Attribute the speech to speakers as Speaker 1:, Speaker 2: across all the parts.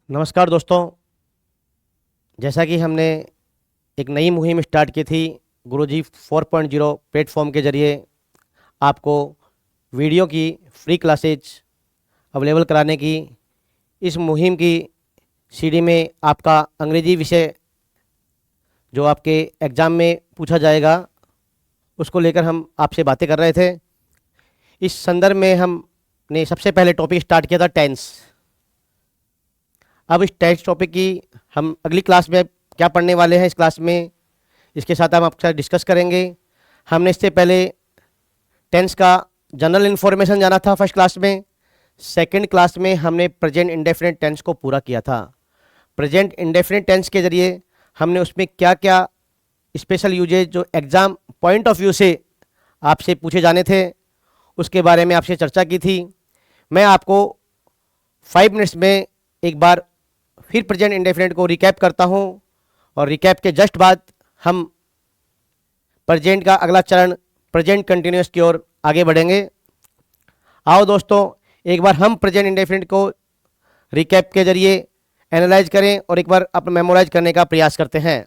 Speaker 1: नमस्कार दोस्तों। जैसा कि हमने एक नई मुहिम स्टार्ट की थी गुरुजी 4.0 प्लेटफॉर्म के ज़रिए आपको वीडियो की फ्री क्लासेज अवेलेबल कराने की, इस मुहिम की सीडी में आपका अंग्रेजी विषय जो आपके एग्ज़ाम में पूछा जाएगा उसको लेकर हम आपसे बातें कर रहे थे। इस संदर्भ में हमने सबसे पहले टॉपिक स्टार्ट किया था टेंस। अब इस टेंस टॉपिक की हम अगली क्लास में क्या पढ़ने वाले हैं, इस क्लास में इसके साथ हम आपके साथ डिस्कस करेंगे। हमने इससे पहले टेंस का जनरल इन्फॉर्मेशन जाना था फर्स्ट क्लास में। सेकंड क्लास में हमने प्रेजेंट इंडेफिनिट टेंस को पूरा किया था। प्रेजेंट इंडेफिनिट टेंस के ज़रिए हमने उसमें क्या क्या स्पेशल यूजेज जो एग्ज़ाम पॉइंट ऑफ व्यू से आपसे पूछे जाने थे उसके बारे में आपसे चर्चा की थी। मैं आपको 5 मिनट्स में एक बार फिर प्रेजेंट इंडेफिनिट को रिकैप करता हूं और रिकैप के जस्ट बाद हम प्रेजेंट का अगला चरण प्रेजेंट कंटिन्यूअस की ओर आगे बढ़ेंगे। आओ दोस्तों, एक बार हम प्रेजेंट इंडेफिनिट को रिकैप के जरिए एनालाइज करें और एक बार अपना मेमोराइज करने का प्रयास करते हैं।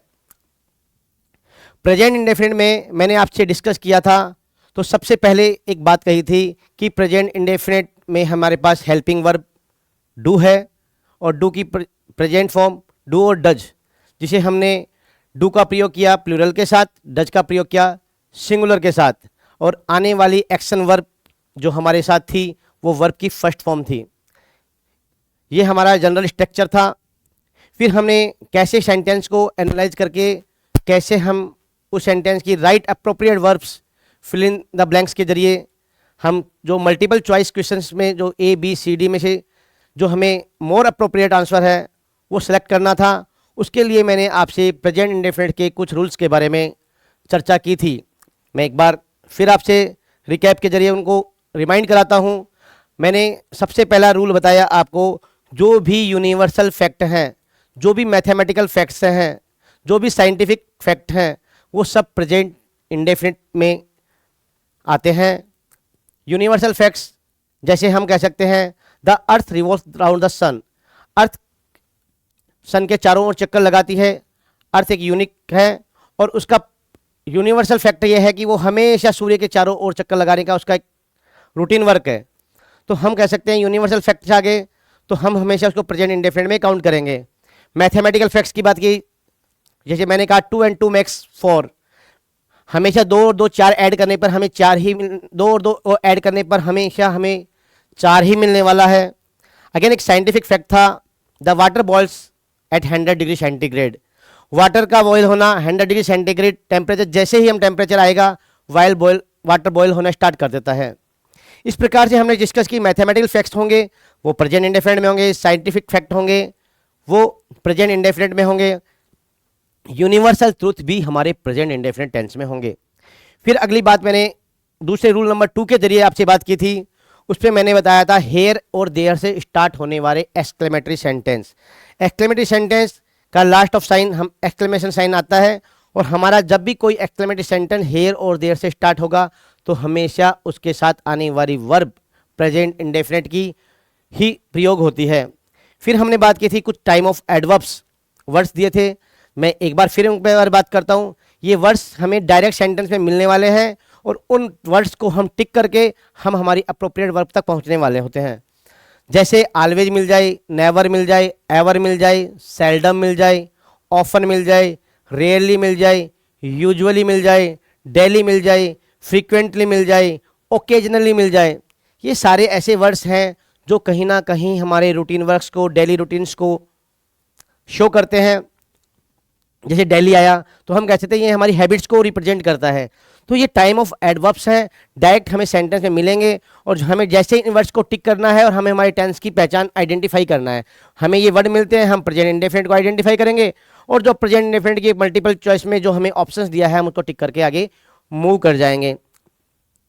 Speaker 1: प्रेजेंट इंडेफिनिट में मैंने आपसे डिस्कस किया था, तो सबसे पहले एक बात कही थी कि प्रेजेंट इंडेफिनिट में हमारे पास हेल्पिंग वर्ब डू है और डू की प्रेजेंट फॉर्म डू और डज, जिसे हमने डू का प्रयोग किया प्लूरल के साथ, डज का प्रयोग किया सिंगुलर के साथ, और आने वाली एक्शन वर्ब जो हमारे साथ थी वो वर्ब की फर्स्ट फॉर्म थी। ये हमारा जनरल स्ट्रक्चर था। फिर हमने कैसे सेंटेंस को एनालाइज करके कैसे हम उस सेंटेंस की right appropriate verbs fill in the blanks के जरिए हम जो मल्टीपल चॉइस क्वेश्चंस में जो ए बी सी डी में से जो हमें मोर अप्रोप्रिएट आंसर है वो सिलेक्ट करना था। उसके लिए मैंने आपसे प्रेजेंट इंडेफिनिट के कुछ रूल्स के बारे में चर्चा की थी। मैं एक बार फिर आपसे रिकैप के जरिए उनको रिमाइंड कराता हूँ। मैंने सबसे पहला रूल बताया आपको, जो भी यूनिवर्सल फैक्ट हैं, जो भी मैथमेटिकल फैक्ट्स हैं, जो भी साइंटिफिक फैक्ट हैं, वो सब प्रेजेंट इंडेफिनिट में आते हैं। यूनिवर्सल फैक्ट्स जैसे हम कह सकते हैं the earth revolves around the sun. Earth sun के चारों ओर चक्कर लगाती है। अर्थ एक यूनिक है और उसका यूनिवर्सल फैक्ट ये है कि वो हमेशा सूर्य के चारों ओर चक्कर लगाने का उसका एक रूटीन वर्क है। तो हम कह सकते हैं यूनिवर्सल फैक्ट से आगे तो हम हमेशा उसको प्रेजेंट इंडेफिनिट में काउंट करेंगे। मैथमेटिकल फैक्ट्स की बात की, जैसे मैंने कहा 2 and 2 makes 4, हमेशा 2 और 2 4 ऐड करने पर हमें 4 ही 2 और 2 ऐड करने पर हमेशा हमें 4 ही मिलने वाला है। अगेन एक साइंटिफिक फैक्ट था, the water boils at 100 degree centigrade. Water का बॉयल होना 100 डिग्री सेंटीग्रेड टेम्परेचर, जैसे ही हम टेम्परेचर आएगा वाटर बॉयल होना स्टार्ट कर देता है। इस प्रकार से हमने डिस्कस की मैथमेटिकल फैक्ट्स होंगे वो प्रेजेंट इंडेफिनिट में होंगे, साइंटिफिक फैक्ट होंगे वो प्रेजेंट इंडेफिनिट में होंगे, यूनिवर्सल ट्रूथ भी हमारे प्रेजेंट इंडेफिनिट टेंस में होंगे। फिर अगली बात मैंने दूसरे रूल नंबर 2 के जरिए आपसे बात की थी, उस पर मैंने बताया था हेयर और देयर से स्टार्ट होने वाले एक्सक्लेमेटरी सेंटेंस। एक्सक्लेमेटरी सेंटेंस का लास्ट ऑफ साइन हम एक्सक्लेमेशन साइन आता है, और हमारा जब भी कोई एक्सक्लेमेटरी सेंटेंस हेयर और देयर से स्टार्ट होगा तो हमेशा उसके साथ आने वाली वर्ब प्रेजेंट इंडेफिनिट की ही प्रयोग होती है। फिर हमने बात की थी कुछ टाइम ऑफ एडवर्ब्स वर्ड्स दिए थे, मैं एक बार फिर उन पर बात करता हूँ। ये वर्ड्स हमें डायरेक्ट सेंटेंस में मिलने वाले हैं और उन वर्ड्स को हम टिक करके हम हमारी अप्रोप्रिएट वर्ब तक पहुंचने वाले होते हैं। जैसे ऑलवेज मिल जाए, नेवर मिल जाए, एवर मिल जाए, सेल्डम मिल जाए, ऑफन मिल जाए, रेयरली मिल जाए, यूजुअली मिल जाए, डेली मिल जाए, फ्रीक्वेंटली मिल जाए, ओकेजनली मिल जाए। ये सारे ऐसे वर्ड्स हैं जो कहीं ना कहीं हमारे रूटीन वर्क्स को, डेली रूटीन्स को शो करते हैं। जैसे डेली आया तो हम कह सकते हैं ये हमारी हैबिट्स को रिप्रेजेंट करता है। तो ये टाइम ऑफ एडवर्ब्स हैं, डायरेक्ट हमें सेंटेंस में मिलेंगे और हमें जैसे इन वर्ड्स को टिक करना है और हमें हमारे टेंस की पहचान आइडेंटिफाई करना है। हमें ये वर्ड मिलते हैं, हम प्रेजेंट इंडेफिनिट को आइडेंटिफाई करेंगे और जो प्रेजेंट इंडेफिनिट की मल्टीपल चॉइस में जो हमें ऑप्शंस दिया है हम उसको टिक करके आगे मूव कर जाएंगे।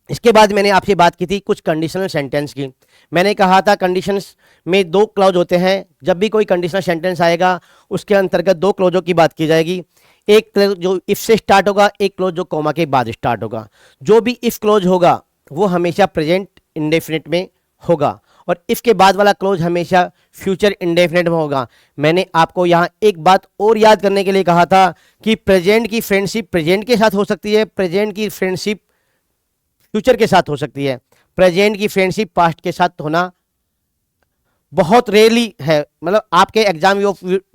Speaker 1: इसके बाद मैंने आपसे बात की थी कुछ कंडीशनल सेंटेंस की। मैंने कहा था कंडीशंस में 2 क्लॉज होते हैं, जब भी कोई कंडीशनल सेंटेंस आएगा उसके अंतर्गत 2 क्लॉजों की बात की जाएगी। एक क्लॉज जो इफ से स्टार्ट होगा, एक क्लॉज जो कॉमा के बाद स्टार्ट होगा। जो भी इफ क्लॉज होगा वो हमेशा प्रेजेंट इंडेफिनिट में होगा और इफ के बाद वाला क्लोज हमेशा फ्यूचर इंडेफिनेट में होगा। मैंने आपको यहाँ एक बात और याद करने के लिए कहा था कि प्रेजेंट की फ्रेंडशिप प्रेजेंट के साथ हो सकती है, प्रेजेंट की फ्रेंडशिप फ्यूचर के साथ हो सकती है, प्रेजेंट की फ्रेंडशिप पास्ट के साथ होना बहुत रेयरली है। मतलब आपके एग्जाम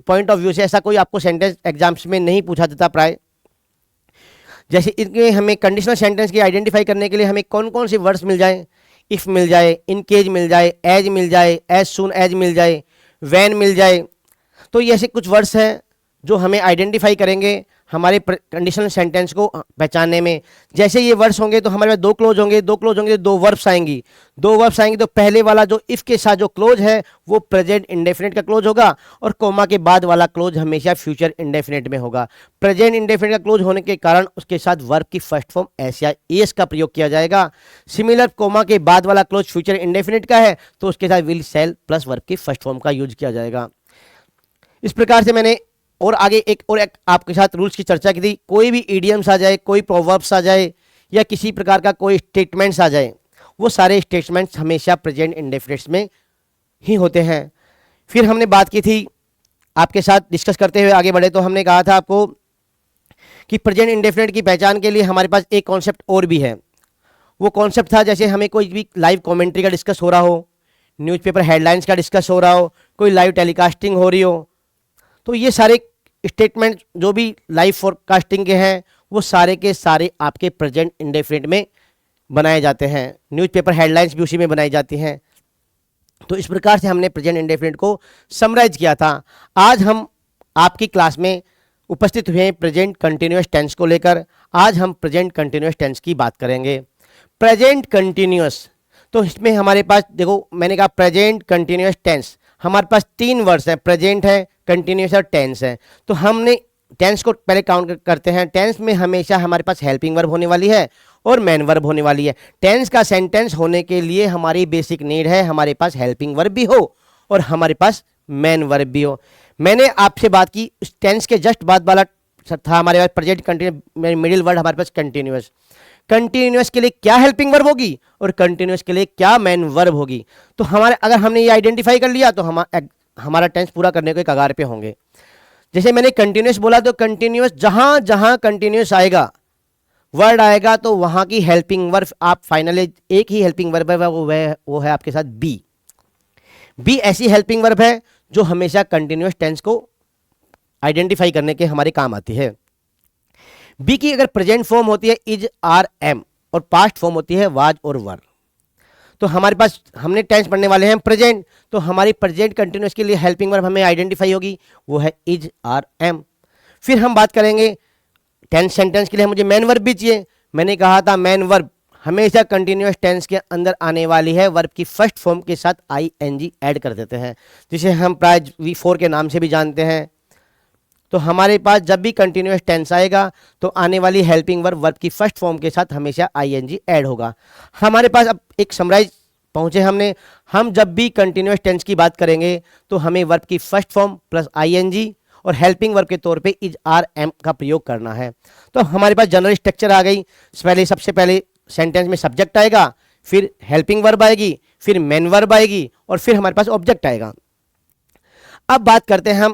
Speaker 1: पॉइंट ऑफ व्यू से ऐसा कोई आपको सेंटेंस एग्जाम्स में नहीं पूछा जाता प्राय। जैसे इनके हमें कंडीशनल सेंटेंस की आइडेंटिफाई करने के लिए हमें कौन कौन से वर्ड्स मिल जाए, इफ मिल जाए, इन केस मिल जाए, एज मिल जाए, एज सून एज मिल जाए, वैन मिल जाए। तो ये ऐसे कुछ वर्ड्स हैं जो हमें आइडेंटिफाई करेंगे हमारे कंडीशनल सेंटेंस को पहचानने में। जैसे ये वर्ड्स होंगे तो हमारे पास दो क्लोज होंगे, दो क्लोज होंगे तो दो वर्ब्स आएंगी, दो वर्ब्स आएंगी तो पहले वाला जो इफ के साथ जो क्लोज है वो प्रेजेंट इंडेफिनिट का क्लोज होगा और कोमा के बाद वाला क्लोज हमेशा फ्यूचर इंडेफिनिट में होगा। प्रेजेंट इंडेफिनिट का क्लोज होने के कारण उसके साथ वर्ब की फर्स्ट फॉर्म एस या एस का प्रयोग किया जाएगा। सिमिलर कोमा के बाद वाला क्लोज फ्यूचर इंडेफिनिट का है तो उसके साथ विल शैल प्लस वर्ब की फर्स्ट फॉर्म का यूज किया जाएगा। इस प्रकार से मैंने और आगे एक आपके साथ रूल्स की चर्चा की थी। कोई भी इडियम्स आ जाए, कोई प्रोवर्ब्स आ जाए या किसी प्रकार का कोई स्टेटमेंट्स आ जाए, वो सारे स्टेटमेंट्स हमेशा प्रेजेंट इंडेफिनिट्स में ही होते हैं। फिर हमने बात की थी आपके साथ डिस्कस करते हुए आगे बढ़े तो हमने कहा था आपको कि प्रेजेंट इंडेफिनिट की पहचान के लिए हमारे पास एक कॉन्सेप्ट और भी है। वो कॉन्सेप्ट था जैसे हमें कोई भी लाइव कॉमेंट्री का डिस्कस हो रहा हो, न्यूज़पेपर हेडलाइंस का डिस्कस हो रहा हो, कोई लाइव टेलीकास्टिंग हो रही हो, तो ये सारे स्टेटमेंट जो भी लाइव फोरकास्टिंग के हैं वो सारे के सारे आपके प्रेजेंट इंडेफिनिट में बनाए जाते हैं। न्यूज़पेपर हेडलाइंस भी उसी में बनाई जाती हैं। तो इस प्रकार से हमने प्रेजेंट इंडेफिनिट को समराइज किया था। आज हम आपकी क्लास में उपस्थित हुए हैं प्रेजेंट कंटिन्यूअस टेंस को लेकर। आज हम प्रेजेंट कंटिन्यूअस टेंस की बात करेंगे। प्रेजेंट कंटिन्यूअस, तो इसमें हमारे पास देखो मैंने कहा प्रेजेंट कंटिन्यूअस टेंस, हमारे पास तीन वर्ड्स हैं, प्रेजेंट है, कंटिन्यूअस और टेंस है। तो हमने टेंस को पहले काउंट करते हैं। टेंस में हमेशा हमारे पास हेल्पिंग वर्ब होने वाली है और मेन वर्ब होने वाली है। टेंस का सेंटेंस होने के लिए हमारी बेसिक नीड है हमारे पास हेल्पिंग वर्ब भी हो और हमारे पास मेन वर्ब भी हो। मैंने आपसे बात की टेंस के जस्ट बाद वाला था हमारे पास प्रेजेंट कंटिन्यूअस, मिडिल वर्ड हमारे पास कंटिन्यूअस। कंटिन्यूअस के लिए क्या हेल्पिंग वर्ब होगी और कंटिन्यूअस के लिए क्या मेन वर्ब होगी। तो हमारे अगर हमने ये आइडेंटिफाई कर लिया तो हमारा टेंस पूरा करने के कगार पे होंगे। जैसे मैंने कंटिन्यूअस बोला तो कंटिन्यूअस जहां जहां कंटिन्यूअस आएगा वर्ड आएगा तो वहां की हेल्पिंग वर्ब आप फाइनली एक ही हेल्पिंग वर्ब है वो है आपके साथ बी। बी ऐसी हेल्पिंग वर्ब है जो हमेशा कंटिन्यूअस टेंस को आइडेंटिफाई करने के हमारे काम आती है। बी की अगर प्रेजेंट फॉर्म होती है इज, आर, एम और पास्ट फॉर्म होती है वाज और वर। तो हमारे पास हमने टेंस पढ़ने वाले हैं प्रेजेंट, तो हमारी प्रेजेंट कंटिन्यूअस के लिए हेल्पिंग वर्ब हमें आइडेंटिफाई होगी, वो है इज, आर, एम। फिर हम बात करेंगे टेंस सेंटेंस के लिए मुझे मेन वर्ब भी चाहिए। मैंने कहा था मेन वर्ब हमेशा कंटिन्यूअस टेंस के अंदर आने वाली है, वर्ब की फर्स्ट फॉर्म के साथ आई एन जी ऐड कर देते हैं, जिसे हम प्राय V4 के नाम से भी जानते हैं। तो हमारे पास जब भी कंटिन्यूअस टेंस आएगा तो आने वाली हेल्पिंग वर्ब की फर्स्ट फॉर्म के साथ हमेशा आईएनजी ऐड होगा। हमारे पास अब एक समराइज पहुंचे हमने, हम जब भी कंटिन्यूअस टेंस की बात करेंगे तो हमें वर्ब की फर्स्ट फॉर्म प्लस आईएनजी और हेल्पिंग वर्ब के तौर पे इज, आर, एम का प्रयोग करना है। तो हमारे पास जनरल स्ट्रक्चर आ गई। सबसे पहले सेंटेंस में सब्जेक्ट आएगा, फिर हेल्पिंग वर्ब आएगी, फिर मेन वर्ब आएगी और फिर हमारे पास ऑब्जेक्ट आएगा। अब बात करते हैं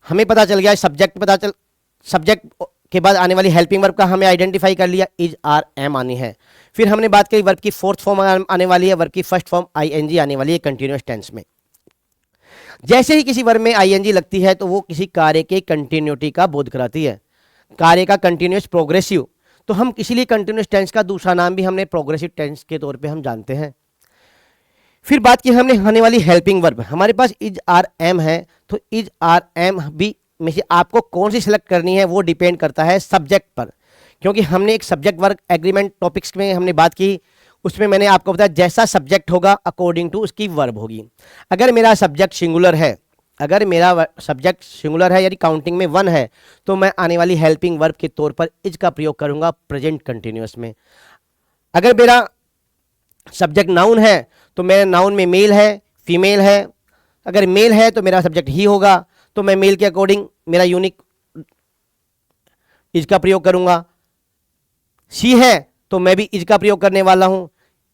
Speaker 1: हमें पता चल गया सब्जेक्ट के बाद आने वाली हेल्पिंग वर्ब का हमें आइडेंटिफाई कर लिया, इज, आर, एम आनी है। फिर हमने बात करी वर्ब की फोर्थ फॉर्म आने वाली है, वर्ब की फर्स्ट फॉर्म आईएनजी आने वाली है कंटिन्यूअस टेंस में। जैसे ही किसी वर्ब में आईएनजी लगती है तो वो किसी कार्य के कंटिन्यूटी का बोध कराती है, कार्य का कंटिन्यूअस प्रोग्रेसिव। तो हम इसीलिए कंटिन्यूअस टेंस का दूसरा नाम भी हमने प्रोग्रेसिव टेंस के तौर पे हम जानते हैं। फिर बात की हमने आने वाली हेल्पिंग वर्ब, हमारे पास इज, आर, एम है। तो इज, आर, एम भी में से आपको कौन सी सिलेक्ट करनी है वो डिपेंड करता है सब्जेक्ट पर, क्योंकि हमने एक सब्जेक्ट वर्ब एग्रीमेंट टॉपिक्स में हमने बात की, उसमें मैंने आपको बताया जैसा सब्जेक्ट होगा अकॉर्डिंग टू उसकी वर्ब होगी। अगर मेरा सब्जेक्ट सिंगुलर है, यानी काउंटिंग में 1 है, तो मैं आने वाली हेल्पिंग वर्ब के तौर पर इज का प्रयोग करूंगा प्रेजेंट कंटिन्यूअस में। अगर मेरा सब्जेक्ट नाउन है तो मेरे नाउन में मेल है, फीमेल है। अगर मेल है तो मेरा सब्जेक्ट ही होगा, तो मैं मेल के अकॉर्डिंग मेरा यूनिक इज का प्रयोग करूंगा। शी है तो मैं भी इज का प्रयोग करने वाला हूं,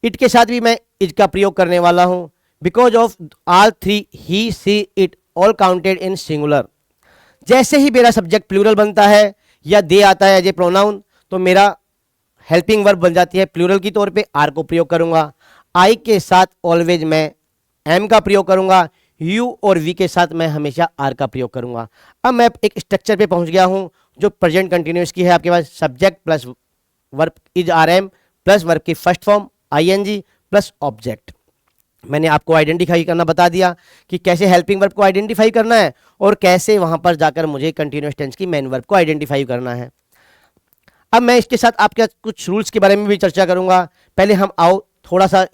Speaker 1: इट के साथ भी मैं इज का प्रयोग करने वाला हूं। Because of all three he see it all counted in singular. जैसे ही मेरा सब्जेक्ट प्लूरल बनता है या दे आता है एज ए प्रोनाउन, तो मेरा हेल्पिंग वर्ब बन जाती है प्लूरल की तौर पे, आर को प्रयोग करूंगा। आई के साथ ऑलवेज मैं एम का प्रयोग करूंगा। यू और वी के साथ मैं हमेशा आर का प्रयोग करूंगा। अब मैं एक स्ट्रक्चर पे पहुंच गया हूं जो प्रेजेंट कंटिन्यूस की है। आपके पास subject plus verb is are am plus verb की first form I N G plus object. मैंने आपको आइडेंटिफाई करना बता दिया कि कैसे हेल्पिंग वर्ब को आइडेंटिफाई करना है और कैसे वहां पर जाकर मुझे कंटिन्यूस टेंस की मेन वर्ब को आइडेंटिफाई करना है। अब मैं इसके साथ आपके कुछ रूल्स के बारे में भी चर्चा करूंगा। पहले हम आओ थोड़ा सा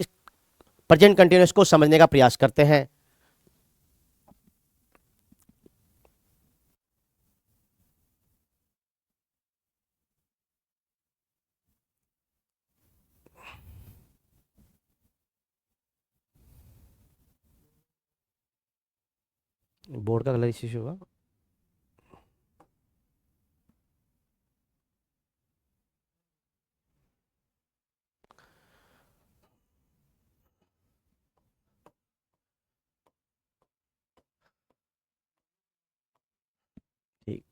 Speaker 1: प्रेजेंट कंटिन्यूस को समझने का प्रयास करते हैं। बोर्ड का कलर इश्यू होगा। ठीक,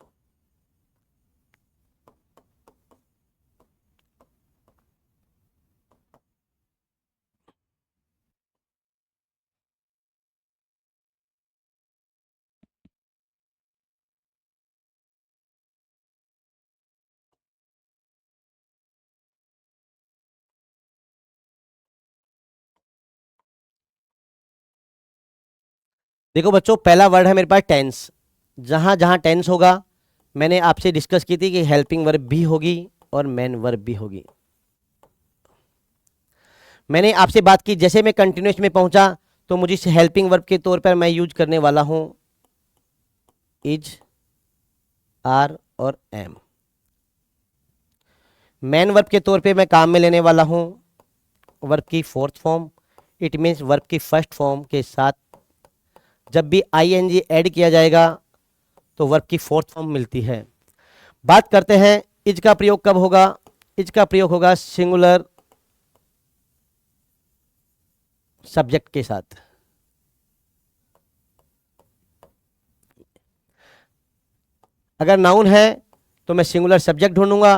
Speaker 1: देखो बच्चों, पहला वर्ड है मेरे पास टेंस। जहां जहां टेंस होगा मैंने आपसे डिस्कस की थी कि हेल्पिंग वर्ब भी होगी और मेन वर्ब भी होगी। मैंने आपसे बात की जैसे मैं कंटिन्यूस में पहुंचा तो मुझे हेल्पिंग वर्ब के तौर पर मैं यूज करने वाला हूं इज, आर और एम। मेन वर्ब के तौर पे मैं काम में लेने वाला हूं वर्ब की fourth form. It means verb की फर्स्ट फॉर्म के साथ जब भी आई एन जी एड किया जाएगा तो वर्ब की फोर्थ फॉर्म मिलती है। बात करते हैं इज का प्रयोग कब होगा। इज का प्रयोग होगा सिंगुलर सब्जेक्ट के साथ। अगर नाउन है तो मैं सिंगुलर सब्जेक्ट ढूंढूंगा।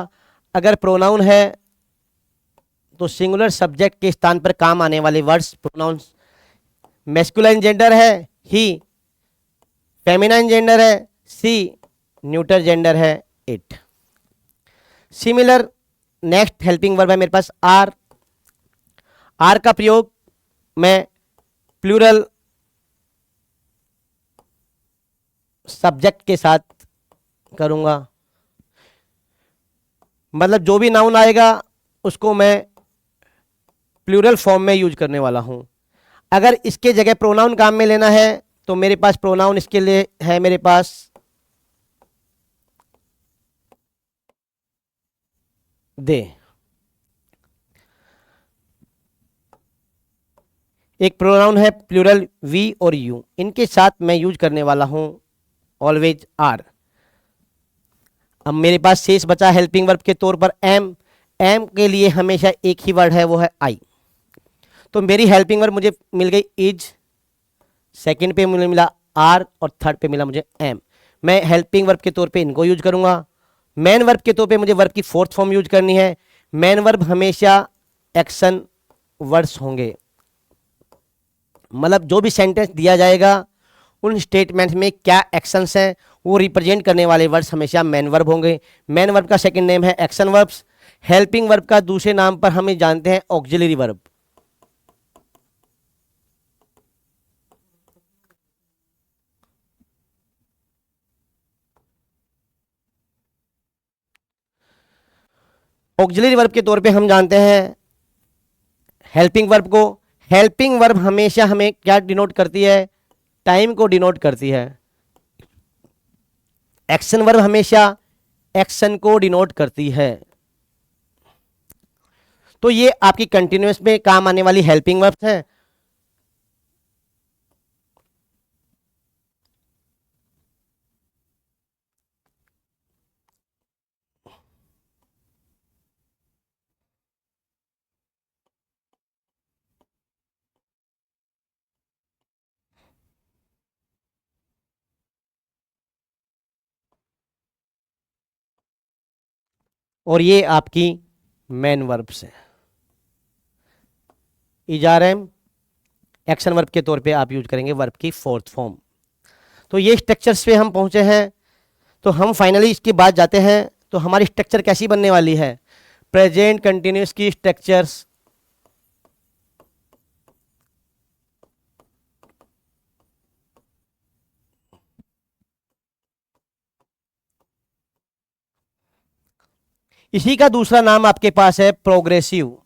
Speaker 1: अगर प्रोनाउन है तो सिंगुलर सब्जेक्ट के स्थान पर काम आने वाले वर्ड्स प्रोनाउंस। मैस्कुलाइन जेंडर है ही, फेमिनाइन जेंडर है सी, न्यूटर जेंडर है it. Similar next helping verb है मेरे पास आर। आर का प्रयोग मैं प्लूरल सब्जेक्ट के साथ करूंगा। मतलब जो भी नाउन आएगा उसको मैं प्लूरल फॉर्म में यूज करने वाला हूं। अगर इसके जगह प्रोनाउन काम में लेना है तो मेरे पास प्रोनाउन इसके लिए है मेरे पास दे। एक प्रोनाउन है प्लूरल वी और यू, इनके साथ मैं यूज करने वाला हूं ऑलवेज आर। अब मेरे पास शेष बचा हेल्पिंग वर्ब के तौर पर एम। एम के लिए हमेशा एक ही वर्ड है, वो है आई। तो मेरी हेल्पिंग वर्ब मुझे मिल गई इज, सेकंड पे मुझे मिला आर और थर्ड पे मिला मुझे एम। मैं हेल्पिंग वर्ब के तौर पे इनको यूज करूंगा। मेन वर्ब के तौर पे मुझे वर्ब की फोर्थ फॉर्म यूज करनी है। मेन वर्ब हमेशा एक्शन वर्ड्स होंगे। मतलब जो भी सेंटेंस दिया जाएगा उन स्टेटमेंट्स में क्या एक्शंस हैं वो रिप्रेजेंट करने वाले वर्ड्स हमेशा मेन वर्ब होंगे। मेन वर्ब का सेकंड नेम है एक्शन वर्ब्स। हेल्पिंग वर्ब का दूसरे नाम पर हम जानते हैं ऑक्सिलरी वर्ब। ऑक्सिलरी वर्ब के तौर पे हम जानते हैं हेल्पिंग वर्ब को। हेल्पिंग वर्ब हमेशा हमें क्या डिनोट करती है, टाइम को डिनोट करती है। एक्शन वर्ब हमेशा एक्शन को डिनोट करती है। तो ये आपकी कंटिन्यूस में काम आने वाली हेल्पिंग वर्ब्स हैं। और ये आपकी मेन वर्ब्स है। इजारम एक्शन वर्ब के तौर पे आप यूज करेंगे वर्ब की फोर्थ फॉर्म। तो ये स्ट्रक्चर्स पे हम पहुंचे हैं। तो हम फाइनली इसके बाद जाते हैं। तो हमारी स्ट्रक्चर कैसी बनने वाली है? प्रेजेंट कंटिन्यूस की स्ट्रक्चर्स इसी का दूसरा नाम आपके पास है प्रोग्रेसिव।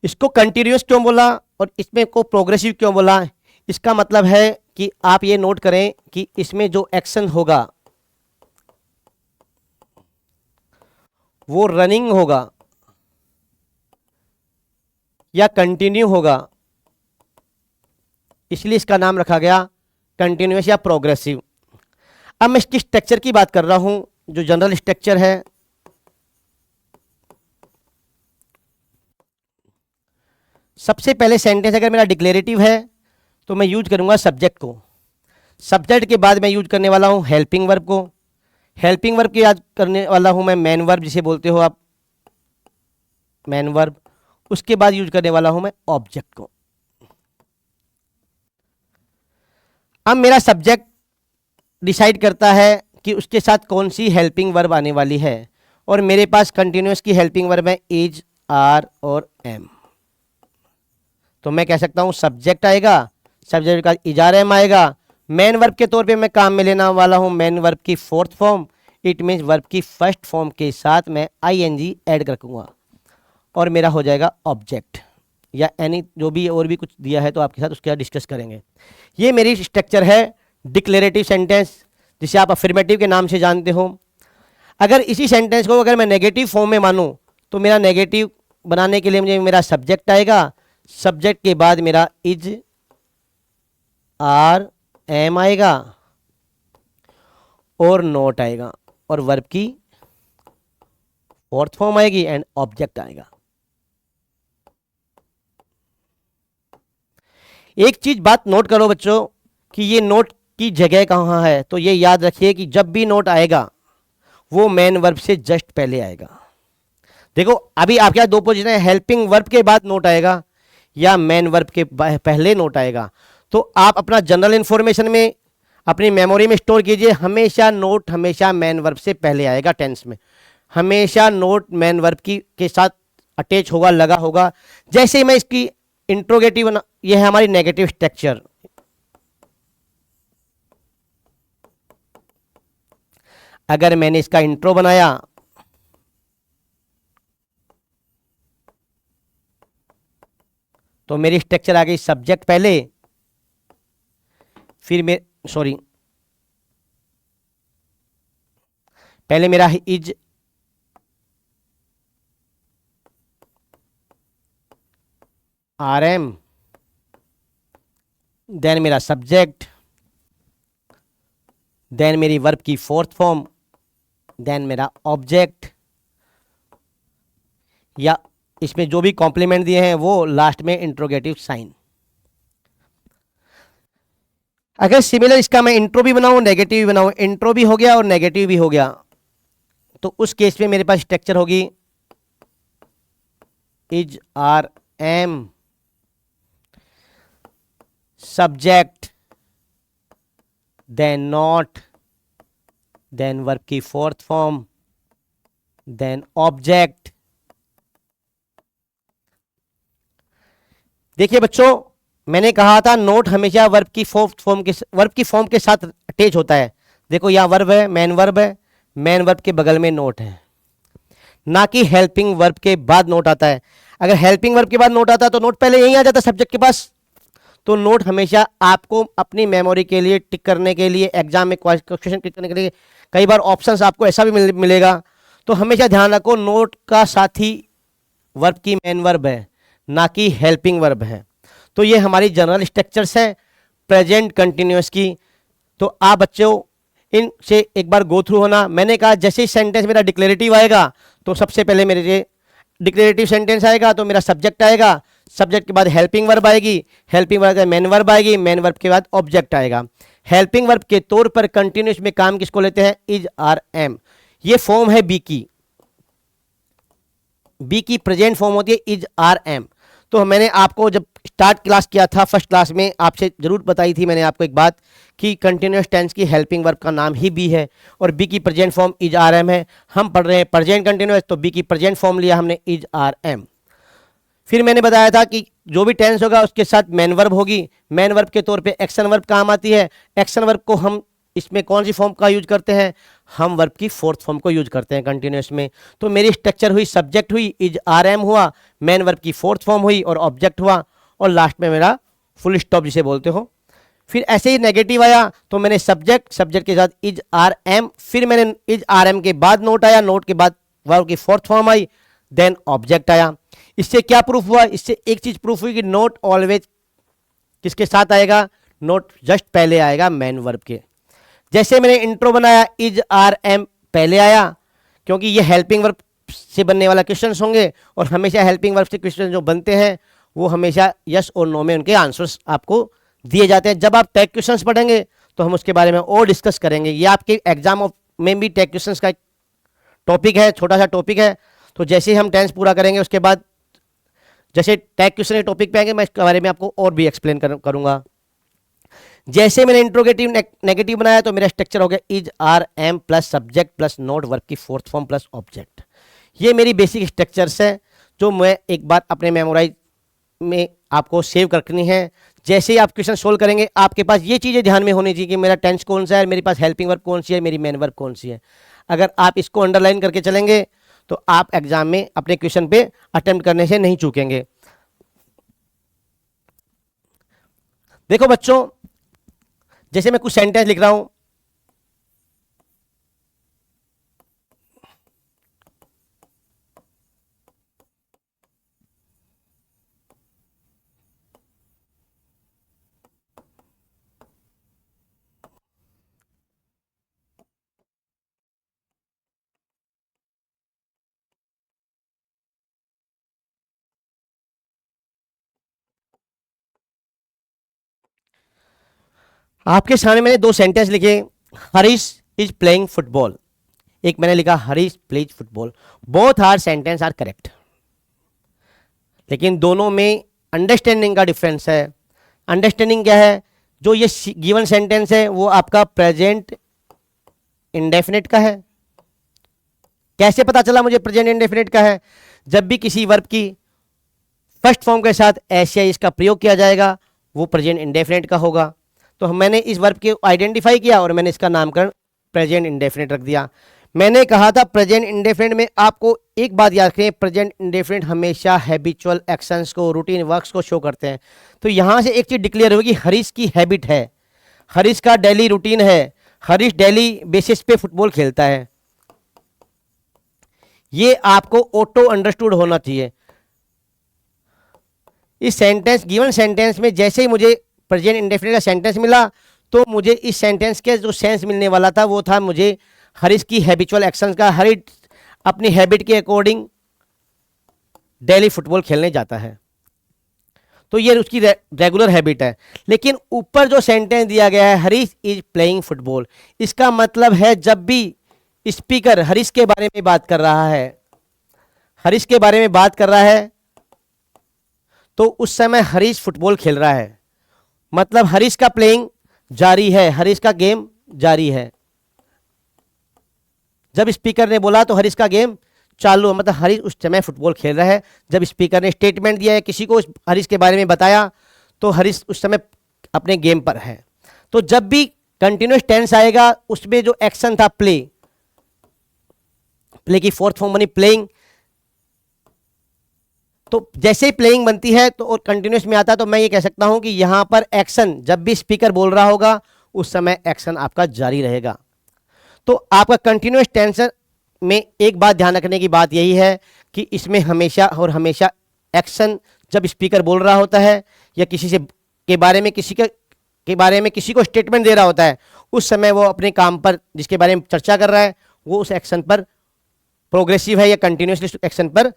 Speaker 1: इसको कंटिन्यूस क्यों बोला और इसमें को प्रोग्रेसिव क्यों बोला? इसका मतलब है कि आप ये नोट करें कि इसमें जो एक्शन होगा वो रनिंग होगा या कंटिन्यू होगा, इसलिए इसका नाम रखा गया कंटिन्यूस या प्रोग्रेसिव। अब मैं इसकी स्ट्रक्चर की बात कर रहा हूं, जो जनरल स्ट्रक्चर है। सबसे पहले सेंटेंस अगर मेरा डिक्लेरेटिव है तो मैं यूज करूंगा सब्जेक्ट को। सब्जेक्ट के बाद मैं यूज करने वाला हूं हेल्पिंग वर्ब को। हेल्पिंग वर्ब की याद करने वाला हूं मैं मेन वर्ब, जिसे बोलते हो आप मेन वर्ब। उसके बाद यूज करने वाला हूं मैं ऑब्जेक्ट को। अब मेरा सब्जेक्ट डिसाइड करता है कि उसके साथ कौन सी हेल्पिंग वर्ब आने वाली है, और मेरे पास कंटिन्यूस की हेल्पिंग वर्ब है इज, आर और एम। तो मैं कह सकता हूं सब्जेक्ट आएगा, सब्जेक्ट का इज आर एम आएगा। मेन वर्ब के तौर पे मैं काम में लेने वाला हूं मेन वर्ब की fourth form. It means verb की फर्स्ट फॉर्म के साथ मैं आई एन जी एड कर रखूंगा और मेरा हो जाएगा ऑब्जेक्ट या एनी जो भी और भी कुछ दिया है तो आपके साथ उसके साथ डिस्कस करेंगे। ये मेरी स्ट्रक्चर है डिक्लेरेटिव सेंटेंस, जिसे आप अफर्मेटिव के नाम से जानते हो। अगर इसी सेंटेंस को अगर मैं नेगेटिव फॉर्म में मानूं तो मेरा नेगेटिव बनाने के लिए मुझे मेरा सब्जेक्ट आएगा, सब्जेक्ट के बाद मेरा इज, आर, एम आएगा और नोट आएगा और वर्ब की फोर्थ फॉर्म आएगी एंड ऑब्जेक्ट आएगा। एक चीज बात नोट करो बच्चों कि ये नोट की जगह कहाँ है। तो ये याद रखिए कि जब भी नोट आएगा वो मेन वर्ब से जस्ट पहले आएगा। देखो अभी आपके यहाँ दो पोजीशन है, हेल्पिंग वर्ब के बाद नोट आएगा या मेन वर्ब के पहले नोट आएगा। तो आप अपना जनरल इंफॉर्मेशन में अपनी मेमोरी में स्टोर कीजिए, हमेशा नोट हमेशा मेन वर्ब से पहले आएगा। टेंस में हमेशा नोट मेन वर्ब की के साथ अटैच होगा, लगा होगा। जैसे मैं इसकी इंट्रोगेटिव, ये है हमारी नेगेटिव स्ट्रक्चर। अगर मैंने इसका इंट्रो बनाया तो मेरी स्ट्रक्चर आ गई सब्जेक्ट पहले, फिर पहले मेरा इज, आर एम, देन मेरा सब्जेक्ट, देन मेरी वर्ब की फोर्थ फॉर्म, देन मेरा ऑब्जेक्ट, या इसमें जो भी कॉम्प्लीमेंट दिए हैं वो लास्ट में इंट्रोगेटिव साइन। अगर सिमिलर इसका मैं इंट्रो भी बनाऊं नेगेटिव भी बनाऊं, इंट्रो भी हो गया और नेगेटिव भी हो गया, तो उस केस में मेरे पास स्ट्रक्चर होगी is, are, am, subject, then not, then verb की फोर्थ फॉर्म, देन ऑब्जेक्ट। देखिए बच्चों, मैंने कहा था नोट हमेशा वर्ब की फॉर्म के साथ अटैच होता है। देखो यहाँ वर्ब है, मेन वर्ब है, मेन वर्ब के बगल में नोट है, ना कि हेल्पिंग वर्ब के बाद नोट आता है। अगर हेल्पिंग वर्ब के बाद नोट आता है तो नोट पहले यहीं आ जाता सब्जेक्ट के पास। तो नोट हमेशा आपको अपनी मेमोरी के लिए टिक करने के लिए, एग्जाम में क्वेश्चन टिक करने के लिए, कई बार ऑप्शंस आपको ऐसा भी मिलेगा। तो हमेशा ध्यान रखो नोट का साथी वर्ब की मेन वर्ब है, ना कि हेल्पिंग वर्ब है। तो ये हमारी जनरल स्ट्रक्चर्स हैं प्रेजेंट कंटिन्यूअस की। तो आप बच्चों इनसे एक बार गो थ्रू होना। मैंने कहा जैसे ही सेंटेंस मेरा डिक्लेरेटिव आएगा तो सबसे पहले मेरे डिक्लेरेटिव सेंटेंस आएगा तो मेरा सब्जेक्ट आएगा, सब्जेक्ट के बाद हेल्पिंग वर्ब आएगी, हेल्पिंग वर्ब के बाद मेन वर्ब आएगी, मेन वर्ब के बाद ऑब्जेक्ट आएगा। हेल्पिंग वर्ब के तौर पर कंटिन्यूस में काम किसको लेते हैं? Is, are, am. ये फॉर्म है बी की, बी की प्रेजेंट फॉर्म होती है इज, आर, एम। तो मैंने आपको जब स्टार्ट क्लास किया था फर्स्ट क्लास में आपसे जरूर बताई थी मैंने आपको एक बात कि कंटिन्यूस टेंस की हेल्पिंग वर्ब का नाम ही बी है और बी की present form is, are, am है। हम पढ़ रहे हैं प्रेजेंट कंटिन्यूस, तो बी की प्रेजेंट फॉर्म लिया हमने इज, आर, एम। फिर मैंने बताया था कि जो भी टेंस होगा उसके साथ मेन वर्ब होगी। मेन वर्ब के तौर पे एक्शन वर्ब काम आती है। एक्शन वर्ब को हम इसमें कौन सी फॉर्म का यूज करते हैं? हम वर्ब की फोर्थ फॉर्म को यूज करते हैं कंटिन्यूस में। तो मेरी स्ट्रक्चर हुई, सब्जेक्ट हुई, इज, आर, एम हुआ, मेन वर्ब की फोर्थ फॉर्म हुई और ऑब्जेक्ट हुआ और लास्ट में मेरा फुल स्टॉप जिसे बोलते हो। फिर ऐसे ही नेगेटिव आया तो मैंने सब्जेक्ट, सब्जेक्ट के साथ इज, आर, एम, फिर मैंने इज, आर, एम के बाद नोट आया, नोट के बाद वर्ब की fourth form I, then object आया। इससे क्या प्रूफ हुआ? इससे एक चीज प्रूफ हुई कि नोट ऑलवेज किसके साथ आएगा? नोट जस्ट पहले आएगा मेन वर्ब के। जैसे मैंने इंट्रो बनाया इज, आर, एम पहले आया क्योंकि ये हेल्पिंग वर्ब से बनने वाला क्वेश्चन होंगे और हमेशा हेल्पिंग वर्ब से क्वेश्चन जो बनते हैं वो हमेशा यस और नो में उनके आंसर्स आपको दिए जाते हैं। जब आप टैग क्वेश्चंस पढ़ेंगे तो हम उसके बारे में और डिस्कस करेंगे। ये आपके एग्जाम में भी टैग क्वेश्चंस का एक टॉपिक है, छोटा सा टॉपिक है। तो जैसे ही हम टेंस पूरा करेंगे उसके बाद जैसे टैग क्वेश्चन के टॉपिक पे आएंगे मैं इसके बारे में आपको और भी एक्सप्लेन करूंगा। जैसे मैंने इंट्रोगेटिव नेगेटिव बनाया तो मेरा स्ट्रक्चर हो गया is, are, am plus subject plus not verb की फोर्थ फॉर्म प्लस ऑब्जेक्ट। ये मेरी बेसिक स्ट्रक्चर्स है जो मैं एक बार अपने मेमोराइज में आपको सेव रखनी है। जैसे ही आप क्वेश्चन सोल्व करेंगे आपके पास ये चीज़ें ध्यान में होनी चाहिए कि मेरा टेंस कौन सा है, मेरे पास हेल्पिंग वर्ब कौन सी है, मेरी मेन वर्ब कौन सी है। अगर आप इसको अंडरलाइन करके चलेंगे तो आप एग्जाम में अपने क्वेश्चन पे अटेम्प्ट करने से नहीं चूकेंगे। देखो बच्चों, जैसे मैं कुछ सेंटेंस लिख रहा हूं, आपके सामने मैंने दो सेंटेंस लिखे, हरीश इज प्लेइंग फुटबॉल, एक मैंने लिखा Harish plays football. Both are sentence are correct, लेकिन दोनों में अंडरस्टैंडिंग का डिफरेंस है। अंडरस्टैंडिंग क्या है? जो ये गिवन सेंटेंस है वो आपका प्रेजेंट इंडेफिनिट का है। कैसे पता चला मुझे प्रेजेंट इंडेफिनिट का है? जब भी किसी वर्ब की फर्स्ट फॉर्म के साथ एस या इसका प्रयोग किया जाएगा वो प्रेजेंट इंडेफिनिट का होगा। तो मैंने इस वर्ब को आइडेंटिफाई किया और मैंने इसका नामकरण प्रेजेंट इंडेफिनिट रख दिया। मैंने कहा था प्रेजेंट इंडेफिनिट में आपको एक बात याद रखें, प्रेजेंट इंडेफिनिट हमेशा हैबिचुअल एक्शंस को, रूटीन वर्क्स को शो करते हैं। तो यहां से एक चीज डिक्लेयर होगी, हरीश की हैबिट है, हरीश का डेली रूटीन है, हरीश डेली बेसिस पे फुटबॉल खेलता है। ये आपको ऑटो अंडरस्टूड होना चाहिए। इस सेंटेंस, गिवन सेंटेंस में जैसे ही मुझे प्रेजेंट इंडेफिनिट का सेंटेंस मिला तो मुझे इस सेंटेंस के जो सेंस मिलने वाला था वो था मुझे हरीश की हैबिचुअल एक्शंस का। हरीश अपनी हैबिट के अकॉर्डिंग डेली फुटबॉल खेलने जाता है, तो ये उसकी रेगुलर हैबिट है। लेकिन ऊपर जो सेंटेंस दिया गया है हरीश इज प्लेइंग फुटबॉल, इसका मतलब है जब भी स्पीकर हरीश के बारे में बात कर रहा है, हरीश के बारे में बात कर रहा है तो उस समय हरीश फुटबॉल खेल रहा है, मतलब हरीश का प्लेइंग जारी है, हरीश का गेम जारी है। जब स्पीकर ने बोला तो हरीश का गेम चालू है, मतलब हरीश उस समय फुटबॉल खेल रहा है। जब स्पीकर ने स्टेटमेंट दिया है, किसी को हरीश के बारे में बताया, तो हरीश उस समय अपने गेम पर है। तो जब भी कंटिन्यूस टेंस आएगा उसमें जो एक्शन था प्ले, प्ले की फोर्थ फॉर्म बनी प्लेइंग, तो जैसे ही प्लेइंग बनती है तो और कंटिन्यूस में आता है तो मैं ये कह सकता हूं कि यहां पर एक्शन जब भी स्पीकर बोल रहा होगा उस समय एक्शन आपका जारी रहेगा। तो आपका कंटिन्यूस टेंस में एक बात ध्यान रखने की बात यही है कि इसमें हमेशा और हमेशा एक्शन जब स्पीकर बोल रहा होता है या किसी से के बारे में किसी को स्टेटमेंट दे रहा होता है उस समय वो अपने काम पर जिसके बारे में चर्चा कर रहा है वो उस एक्शन पर प्रोग्रेसिव है या कंटिन्यूसली एक्शन पर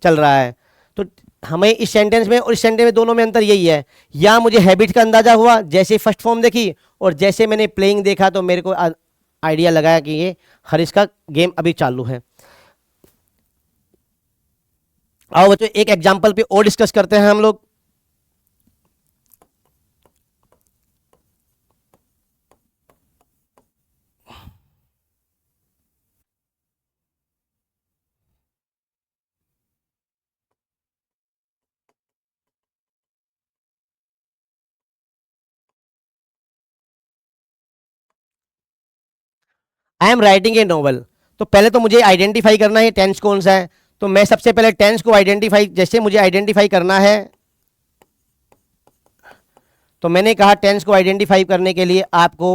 Speaker 1: चल रहा है। तो हमें इस सेंटेंस में और इस सेंटेंस में दोनों में अंतर यही है, या मुझे हैबिट का अंदाजा हुआ जैसे फर्स्ट फॉर्म देखी, और जैसे मैंने प्लेइंग देखा तो मेरे को आइडिया लगाया कि ये हरीश का गेम अभी चालू है। आओ बच्चों एक एग्जांपल पे और डिस्कस करते हैं हम लोग। I am writing a novel, तो पहले तो मुझे आइडेंटिफाई करना है टेंस कौन सा है। तो मैं सबसे पहले टेंस को आइडेंटिफाई, जैसे मुझे आइडेंटिफाई करना है तो मैंने कहा टेंस को आइडेंटिफाई करने के लिए आपको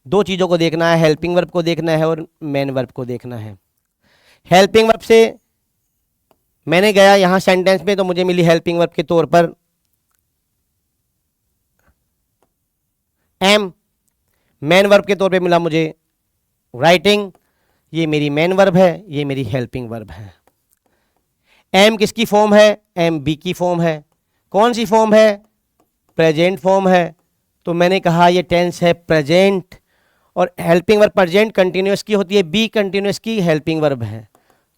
Speaker 1: दो चीज़ों को देखना है, हेल्पिंग वर्ब को देखना है और मेन वर्ब को देखना है। हेल्पिंग वर्ब से मैंने गया यहाँ सेंटेंस में तो मुझे मिली हेल्पिंग वर्ब के तौर पर एम, मेन वर्ब के तौर पे मिला मुझे राइटिंग। ये मेरी मेन वर्ब है, ये मेरी हेल्पिंग वर्ब है। एम किसकी फॉर्म है? एम बी की फॉर्म है। कौन सी फॉर्म है? प्रेजेंट फॉर्म है। तो मैंने कहा ये टेंस है प्रेजेंट, और हेल्पिंग वर्ब प्रेजेंट कंटिन्यूअस की होती है, बी कंटिन्यूअस की हेल्पिंग वर्ब है।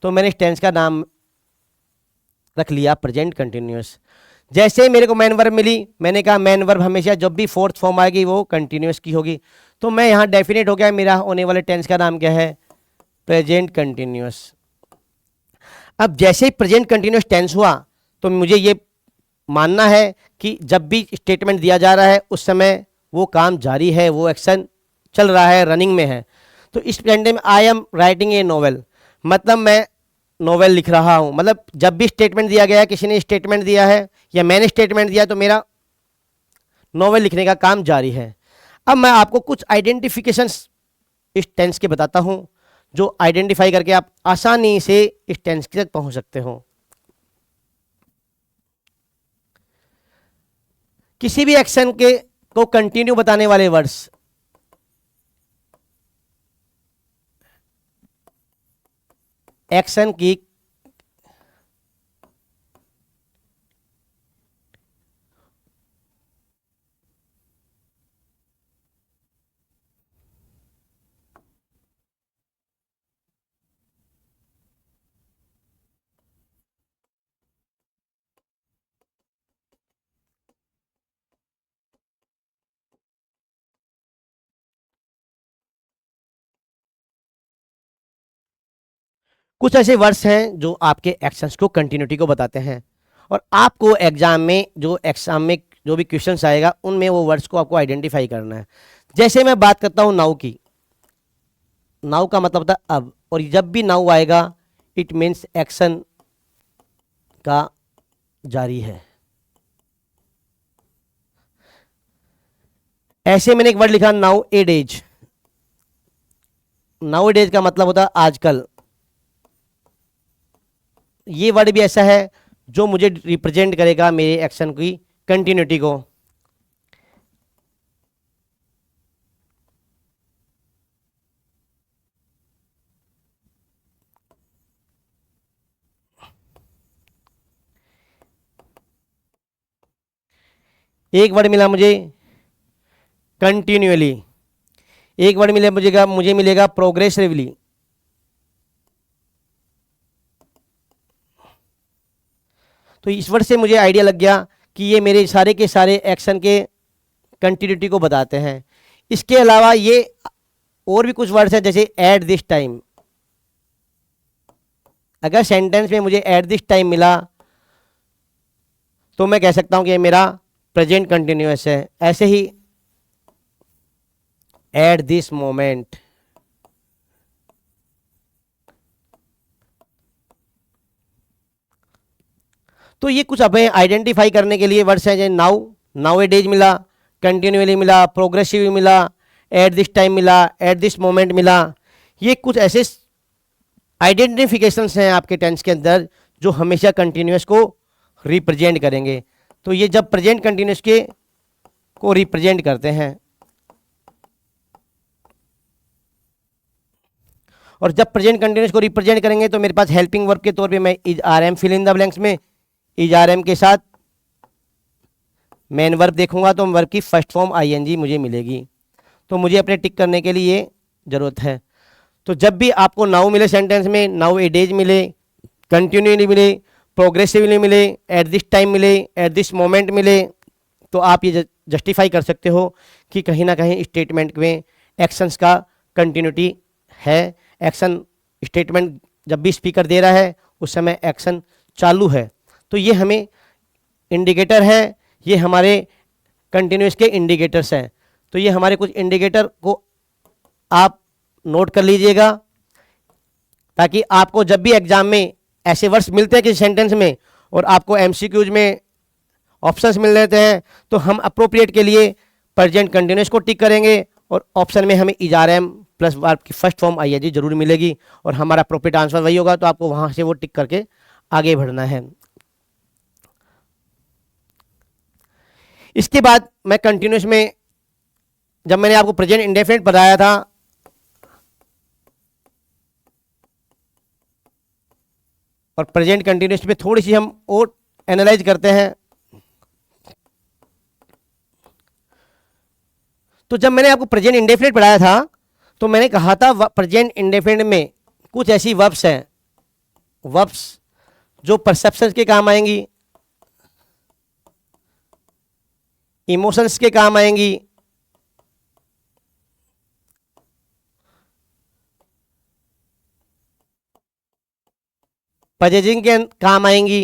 Speaker 1: तो मैंने इस टेंस का नाम रख लिया प्रेजेंट कंटिन्यूअस। जैसे मेरे को मेन वर्ब मिली, मैंने कहा मेन वर्ब हमेशा जब भी फोर्थ फॉर्म आएगी वो कंटिन्यूअस की होगी। तो मैं यहाँ डेफिनेट हो गया, मेरा होने वाले टेंस का नाम क्या है? Present continuous. अब जैसे ही प्रेजेंट कंटिन्यूअस टेंस हुआ तो मुझे ये मानना है कि जब भी स्टेटमेंट दिया जा रहा है उस समय वो काम जारी है, वो एक्शन चल रहा है, रनिंग में है। तो इस सेंटेंस में I am writing a novel, मतलब मैं नॉवेल लिख रहा हूँ। मतलब जब भी स्टेटमेंट दिया गया है, किसी ने स्टेटमेंट दिया है या मैंने स्टेटमेंट दिया, तो मेरा नॉवेल लिखने का काम जारी है। अब मैं आपको कुछ आइडेंटिफिकेशंस इस टेंस के बताता हूँ जो आइडेंटिफाई करके आप आसानी से इस टेंस तक पहुँच सकते हो। किसी भी एक्शन के को कंटिन्यू बताने वाले वर्ड्स, एक्शन की कुछ ऐसे वर्ड्स हैं जो आपके एक्शंस को कंटिन्यूटी को बताते हैं, और आपको एग्जाम में जो भी क्वेश्चंस आएगा उनमें वो वर्ड्स को आपको आइडेंटिफाई करना है। जैसे मैं बात करता हूँ नाउ की, नाउ का मतलब होता है अब, और जब भी नाउ आएगा इट मीन्स एक्शन का जारी है। ऐसे मैंने एक वर्ड लिखा नाउ ए डेज, नाउ ए डेज का मतलब होता है आजकल। ये वर्ड भी ऐसा है जो मुझे रिप्रेजेंट करेगा मेरे एक्शन की कंटिन्यूटी को। एक वर्ड मिला मुझे कंटिन्यूअली, एक वर्ड मुझे मिलेगा प्रोग्रेसिवली। तो इस वर्ड से मुझे आइडिया लग गया कि ये मेरे सारे के सारे एक्शन के कंटिन्यूटी को बताते हैं। इसके अलावा ये और भी कुछ वर्ड्स हैं, जैसे एट दिस टाइम। अगर सेंटेंस में मुझे एट दिस टाइम मिला तो मैं कह सकता हूं कि ये मेरा प्रेजेंट कंटिन्यूअस है। ऐसे ही एट दिस मोमेंट, तो ये कुछ हमें आइडेंटिफाई करने के लिए वर्ड्स हैं, जैसे नाउ, नाउ ए डेज मिला, कंटिन्यूअली मिला, प्रोग्रेसिव मिला, एट दिस टाइम मिला, एट दिस मोमेंट मिला। ये कुछ ऐसे आइडेंटिफिकेशंस हैं आपके टेंस के अंदर जो हमेशा कंटिन्यूअस को रिप्रेजेंट करेंगे। तो ये जब प्रेजेंट कंटिन्यूअस के को रिप्रेजेंट करते हैं, और जब प्रेजेंट कंटिन्यूस को रिप्रेजेंट करेंगे तो मेरे पास हेल्पिंग वर्ब के तौर पे मैं is are am fill in the blanks में इज आर एम के साथ मेन वर्ब देखूंगा तो वर्ब की फर्स्ट फॉर्म आईएनजी मुझे मिलेगी। तो मुझे अपने टिक करने के लिए ये जरूरत है। तो जब भी आपको नाउ मिले सेंटेंस में, नाउ ए डेज मिले, कंटिन्यूली मिले, प्रोग्रेसिवली मिले, एट दिस टाइम मिले, एट दिस मोमेंट मिले, तो आप ये जस्टिफाई कर सकते हो कि कहीं ना कहीं स्टेटमेंट में एक्शंस का कंटिन्यूटी है। एक्शन स्टेटमेंट जब भी स्पीकर दे रहा है उस समय एक्शन चालू है। तो ये हमें इंडिकेटर है, ये हमारे कंटिन्यूस के इंडिकेटर्स हैं। तो ये हमारे कुछ इंडिकेटर को आप नोट कर लीजिएगा, ताकि आपको जब भी एग्जाम में ऐसे वर्ड्स मिलते हैं किसी सेंटेंस में और आपको एमसीक्यूज में ऑप्शंस मिल जाते हैं, तो हम अप्रोप्रिएट के लिए प्रेजेंट कंटिन्यूस को टिक करेंगे और ऑप्शन में हमें is are am plus verb की फर्स्ट फॉर्म आईएनजी जरूर मिलेगी और हमारा अप्रोप्रिएट आंसर वही होगा। तो आपको वहां से वो टिक करके आगे बढ़ना है। इसके बाद मैं कंटिन्यूस में, जब मैंने आपको प्रेजेंट इंडेफिनिट बताया था, और प्रेजेंट कंटिन्यूस में थोड़ी सी हम और एनालाइज करते हैं। तो जब मैंने आपको प्रेजेंट इंडेफिनिट पढ़ाया था तो मैंने कहा था प्रेजेंट इंडेफिनिट में कुछ ऐसी वर्ब्स हैं, वर्ब्स जो परसेप्शन के काम आएंगी, इमोशंस के काम आएंगी, पजेजिंग के काम आएंगी।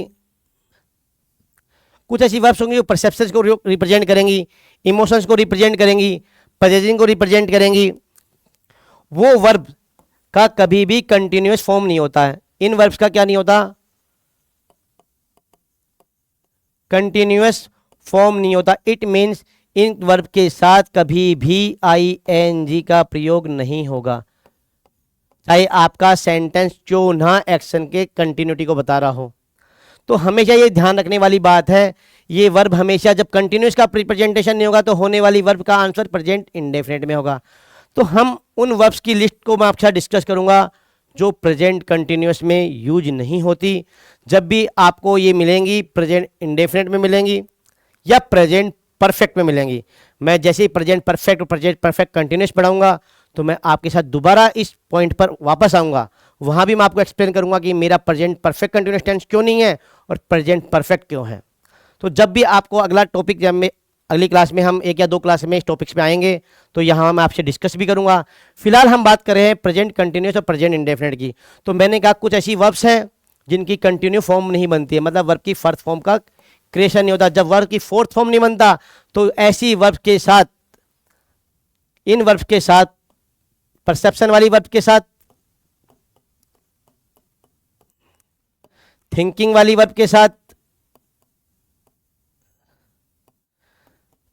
Speaker 1: कुछ ऐसी वर्ब्स होंगी जो परसेप्शंस को रिप्रेजेंट करेंगी, इमोशंस को रिप्रेजेंट करेंगी, पजेजिंग को रिप्रेजेंट करेंगी। वो वर्ब का कभी भी कंटिन्यूअस फॉर्म नहीं होता है। इन वर्ब्स का क्या नहीं होता? कंटिन्यूअस फॉर्म नहीं होता। इट मीन्स इन वर्ब के साथ कभी भी आई एन जी का प्रयोग नहीं होगा, चाहे आपका सेंटेंस जो ना एक्शन के कंटिन्यूटी को बता रहा हो। तो हमेशा ये ध्यान रखने वाली बात है, ये वर्ब हमेशा जब कंटिन्यूस का रिप्रेजेंटेशन नहीं होगा तो होने वाली वर्ब का आंसर प्रेजेंट इंडेफिनिट में होगा। तो हम उन वर्ब्स की लिस्ट को मैं आपके साथ डिस्कस करूंगा जो प्रेजेंट कंटिन्यूस में यूज नहीं होती। जब भी आपको ये मिलेंगी प्रेजेंट इंडेफिनिट में मिलेंगी या प्रेजेंट परफेक्ट में मिलेंगी। मैं जैसे ही प्रेजेंट परफेक्ट और प्रेजेंट परफेक्ट कंटिन्यूस पढ़ाऊंगा तो मैं आपके साथ दोबारा इस पॉइंट पर वापस आऊंगा, वहां भी मैं आपको एक्सप्लेन करूंगा कि मेरा प्रेजेंट परफेक्ट कंटिन्यूस टेंस क्यों नहीं है और प्रेजेंट परफेक्ट क्यों है। तो जब भी आपको अगला टॉपिक, जब मैं अगली क्लास में, हम एक या दो क्लास में इस टॉपिक्स पे आएंगे तो यहाँ मैं आपसे डिस्कस भी करूंगा। फिलहाल हम बात कर रहे हैं प्रेजेंट कंटिन्यूस और प्रेजेंट इंडेफिनिट की। तो मैंने कहा कुछ ऐसी वर्ब्स हैं जिनकी कंटिन्यू फॉर्म नहीं बनती है, मतलब वर्ब की फर्स्ट फॉर्म का क्रिएशन नहीं होता। जब वर्ब की फोर्थ फॉर्म नहीं बनता तो ऐसी वर्ब के साथ, इन वर्ब के साथ, परसेप्शन वाली वर्ब के साथ, थिंकिंग वाली वर्ब के साथ,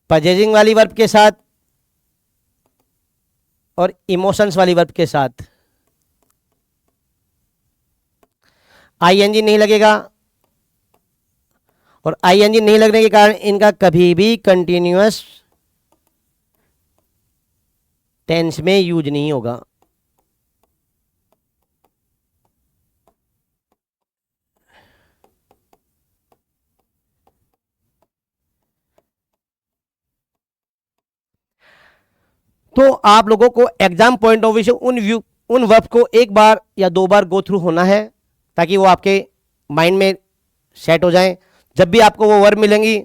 Speaker 1: पजेजिंग वाली वर्ब के साथ और इमोशंस वाली वर्ब के साथ आईएनजी नहीं लगेगा। और आईएनजी नहीं लगने के कारण इनका कभी भी कंटिन्यूअस टेंस में यूज नहीं होगा। तो आप लोगों को एग्जाम पॉइंट ऑफ व्यू से उन वर्ब को एक बार या दो बार गो थ्रू होना है ताकि वो आपके माइंड में सेट हो जाए। जब भी आपको वो वर्ब मिलेंगी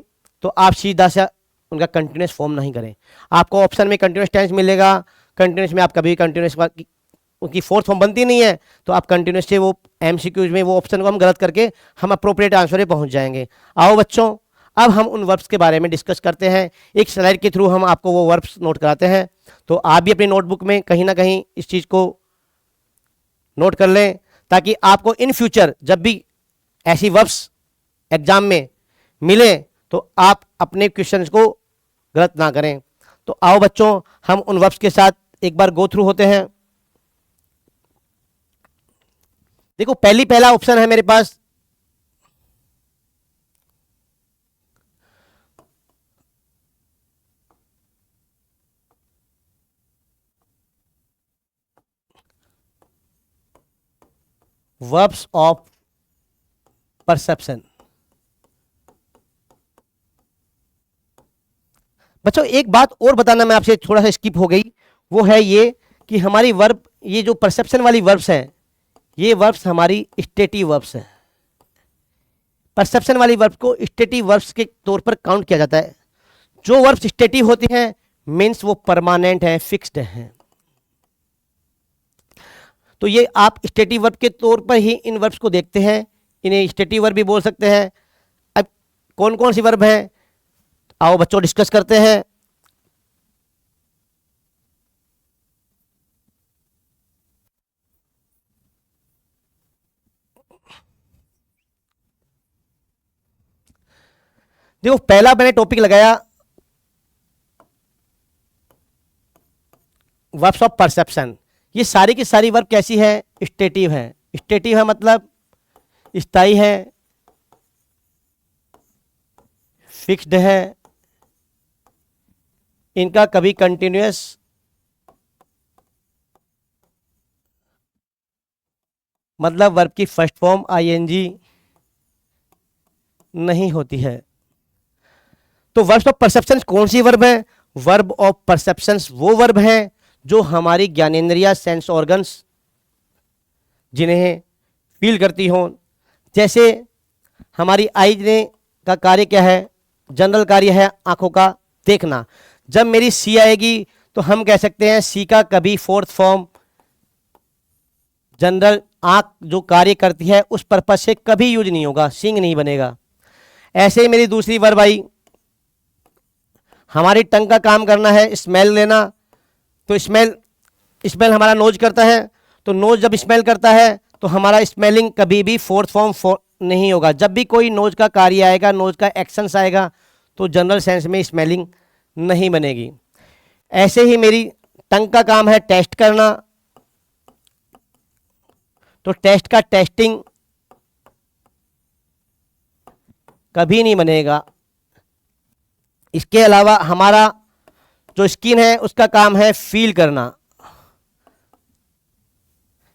Speaker 1: तो आप सीधा सा उनका कंटिन्यूस फॉर्म नहीं करें। आपको ऑप्शन में कंटिन्यूस टेंस मिलेगा, कंटिन्यूस में आप कभी कंटिन्यूस उनकी फोर्थ फॉर्म बनती नहीं है तो आप कंटिन्यूस से वो एमसीक्यूज में वो ऑप्शन को हम गलत करके हम अप्रोप्रिएट आंसर पे पहुंच जाएंगे। आओ बच्चों, अब हम उन वर्ब्स के बारे में डिस्कस करते हैं। एक स्लाइड के थ्रू हम आपको वो वर्ब्स नोट कराते हैं, तो आप भी अपनी नोटबुक में कहीं ना कहीं इस चीज़ को नोट कर लें ताकि आपको इन फ्यूचर जब भी ऐसी वर्ब्स एग्जाम में मिले तो आप अपने क्वेश्चंस को गलत ना करें। तो आओ बच्चों, हम उन वर्ब्स के साथ एक बार गो थ्रू होते हैं। देखो पहला ऑप्शन है मेरे पास वर्ब्स ऑफ परसेप्शन। बच्चों एक बात और बताना, मैं आपसे थोड़ा सा स्किप हो गई, वो है ये कि हमारी वर्ब, ये जो परसेप्शन वाली वर्ब्स हैं, ये वर्ब्स हमारी स्टेटिव वर्ब्स हैं। परसेप्शन वाली वर्ब को स्टेटिव वर्ब्स के तौर पर काउंट किया जाता है। जो वर्ब्स स्टेटिव होती हैं मीन्स वो परमानेंट हैं, फिक्स्ड हैं। तो ये आप स्टेटिव वर्ब के तौर पर ही इन वर्ब्स को देखते हैं, इन्हें स्टेटिव वर्ब भी बोल सकते हैं। अब कौन कौन सी वर्ब हैं, आओ बच्चों डिस्कस करते हैं। देखो पहला मैंने टॉपिक लगाया वर्ब्स ऑफ परसेप्शन। ये सारी की सारी वर्ब कैसी है, स्टेटिव है। स्टेटिव है मतलब स्थायी है, फिक्स्ड है, इनका कभी कंटिन्यूअस मतलब वर्ब की फर्स्ट फॉर्म आईएनजी नहीं होती है। तो वर्ब्स ऑफ परसेप्शन कौन सी वर्ब है, वर्ब ऑफ परसेप्शन वो वर्ब है जो हमारी ज्ञानेंद्रिया सेंस ऑर्गन्स जिन्हें फील करती हों। जैसे हमारी आईज ने का कार्य क्या है, जनरल कार्य है आंखों का देखना। जब मेरी सी आएगी तो हम कह सकते हैं सी का कभी फोर्थ फॉर्म जनरल आंख जो कार्य करती है उस पर्पज से कभी यूज नहीं होगा, सिंग नहीं बनेगा। ऐसे ही मेरी दूसरी वर्ब आई, हमारी टंग का काम करना है स्मेल लेना, तो स्मेल स्मेल हमारा नोज करता है, तो नोज जब स्मेल करता है तो हमारा स्मेलिंग कभी भी फोर्थ फॉर्म नहीं होगा। जब भी कोई नोज का कार्य आएगा, नोज का एक्शंस आएगा, तो जनरल सेंस में स्मेलिंग नहीं बनेगी। ऐसे ही मेरी टंग का काम है टेस्ट करना, तो टेस्ट का टेस्टिंग कभी नहीं बनेगा। इसके अलावा हमारा जो स्किन है उसका काम है फील करना,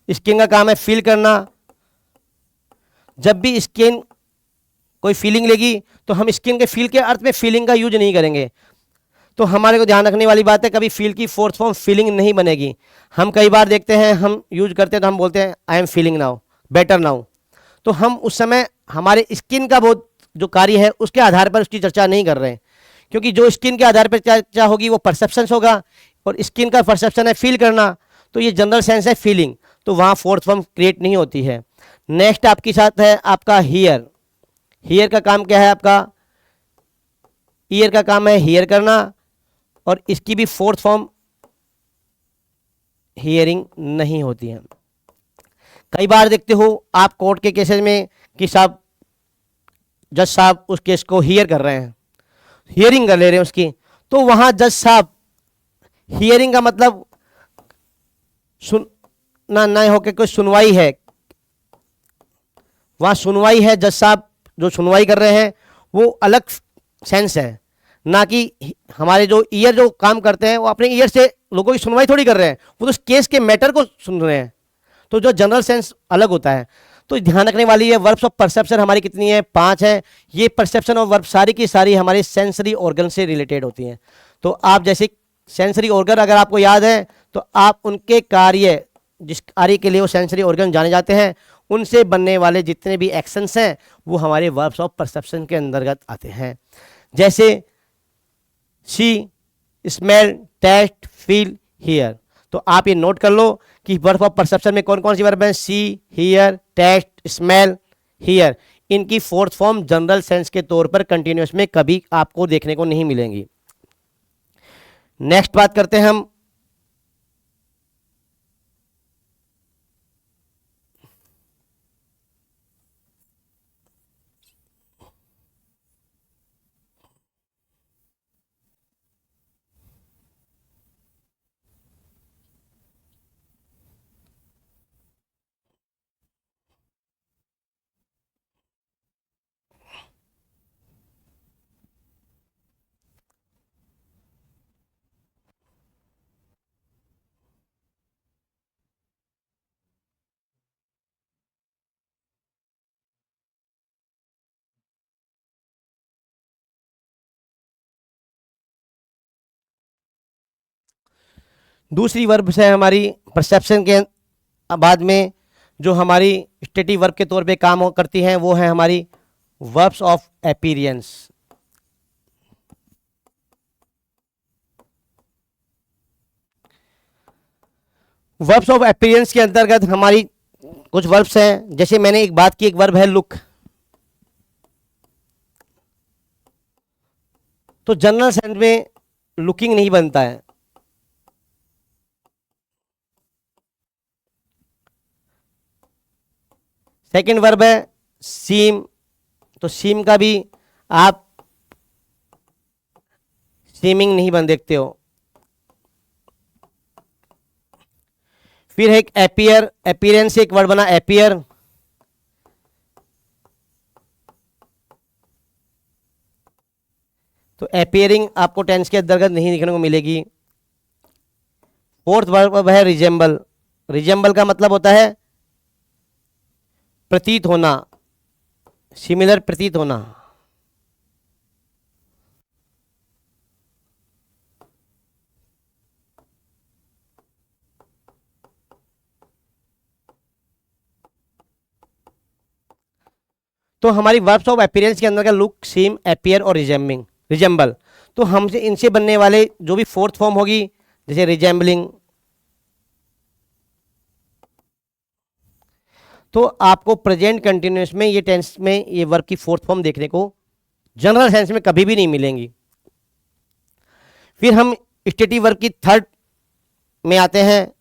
Speaker 1: स्किन का काम है फील करना। जब भी स्किन कोई फीलिंग लेगी तो हम स्किन के फील के अर्थ में फीलिंग का यूज नहीं करेंगे। तो हमारे को ध्यान रखने वाली बात है, कभी फील की फोर्थ फॉर्म फीलिंग नहीं बनेगी। हम कई बार देखते हैं हम यूज करते हैं तो हम बोलते हैं I am feeling now, better now, तो हम उस समय हमारे स्किन का बहुत जो कार्य है उसके आधार पर उसकी चर्चा नहीं कर रहे हैं, क्योंकि जो स्किन के आधार पर चर्चा होगी वो परसेप्शन होगा, और स्किन का परसेप्शन है फील करना, तो ये जनरल सेंस है फीलिंग, तो वहाँ फोर्थ फॉर्म क्रिएट नहीं होती है। नेक्स्ट आपके साथ है आपका हियर। हियर का काम क्या है आपका, ईयर का काम है हियर करना, और इसकी भी फोर्थ फॉर्म हियरिंग नहीं होती है। कई बार देखते हो आप कोर्ट के केसेस में कि साहब जज साहब उस केस को हियर कर रहे हैं, हियरिंग कर ले रहे हैं उसकी, तो वहां जज साहब हियरिंग का मतलब सुनना ना होकर कोई सुनवाई है, वहां सुनवाई है, जज साहब जो सुनवाई कर रहे हैं वो अलग सेंस है, ना कि हमारे जो ईयर जो काम करते हैं वो अपने ईयर से लोगों की सुनवाई थोड़ी कर रहे हैं, वो तो उस केस के मैटर को सुन रहे हैं। तो जो जनरल सेंस अलग होता है। तो ध्यान रखने वाली है वर्ब्स ऑफ परसेप्शन हमारी कितनी है, 5 है। ये परसेप्शन और वर्ब सारी की सारी हमारे सेंसरी ऑर्गन से रिलेटेड होती हैं। तो आप जैसे सेंसरी ऑर्गन अगर आपको याद है तो आप उनके कार्य, जिस कार्य के लिए वो सेंसरी ऑर्गन जाने जाते हैं, उनसे बनने वाले जितने भी एक्शंस हैं वो हमारे वर्ब्स ऑफ परसेप्शन के अंतर्गत आते हैं। जैसे सी, स्मेल, टेस्ट, फील, हियर। तो आप ये नोट कर लो कि वर्ब ऑफ परसेप्शन में कौन कौन सी वर्ब है, सी, हियर, टेस्ट, स्मेल, हियर। इनकी फोर्थ फॉर्म जनरल सेंस के तौर पर कंटिन्यूअस में कभी आपको देखने को नहीं मिलेंगी। नेक्स्ट बात करते हैं हम दूसरी वर्ब है हमारी परसेप्शन के बाद में जो हमारी स्टेटिव वर्ब के तौर पे काम करती हैं, वो है हमारी verbs of appearance. Verbs of appearance के अंतर्गत हमारी कुछ वर्ब्स हैं, जैसे मैंने एक बात की, एक वर्ब है लुक। तो जनरल सेंस में लुकिंग नहीं बनता है। सेकंड वर्ब है सीम। तो सीम का भी आप सीमिंग नहीं बन देखते हो। फिर है एक एपियर। अपीयरेंस से एक वर्ड बना एपियर। तो एपियरिंग आपको टेंस के अंतर्गत नहीं देखने को मिलेगी। फोर्थ वर्ब है रिजेंबल। रिजेंबल का मतलब होता है प्रतीत होना, सिमिलर, प्रतीत होना। तो हमारी वर्ब्स ऑफ अपीयरेंस के अंदर का लुक, सीम, एपियर और रिजेंबल। तो हमसे इनसे बनने वाले जो भी फोर्थ फॉर्म होगी, जैसे रिजेंबलिंग, तो आपको प्रेजेंट कंटिन्यूअस में ये टेंस में ये वर्ब की फोर्थ फॉर्म देखने को जनरल सेंस में कभी भी नहीं मिलेंगी। फिर हम स्टेटिव वर्ब की थर्ड में आते हैं।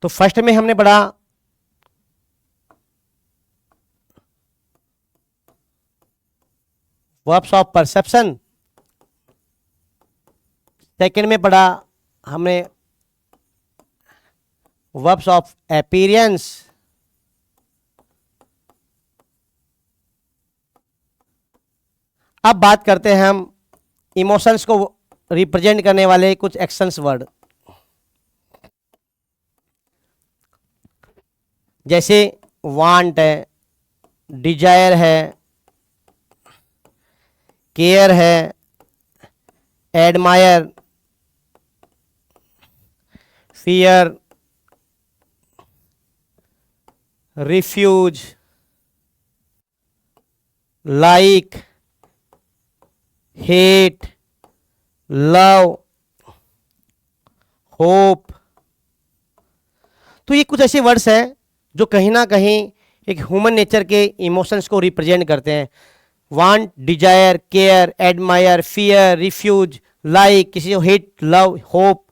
Speaker 1: तो फर्स्ट में हमने पढ़ा वर्ब्स ऑफ परसेप्शन। सेकंड में पढ़ा हमने वर्ब्स ऑफ अपीयरेंस। अब बात करते हैं हम इमोशंस को रिप्रेजेंट करने वाले कुछ एक्शंस वर्ड, जैसे वांट है, डिजायर है, केयर है, admire, fear, refuse, like, hate, love, hope. तो ये कुछ ऐसे वर्ड्स हैं जो कहीं ना कहीं एक ह्यूमन नेचर के इमोशंस को रिप्रेजेंट करते हैं। Want, desire, care, admire, fear, refuse, like, किसी को हेट, लव, होप,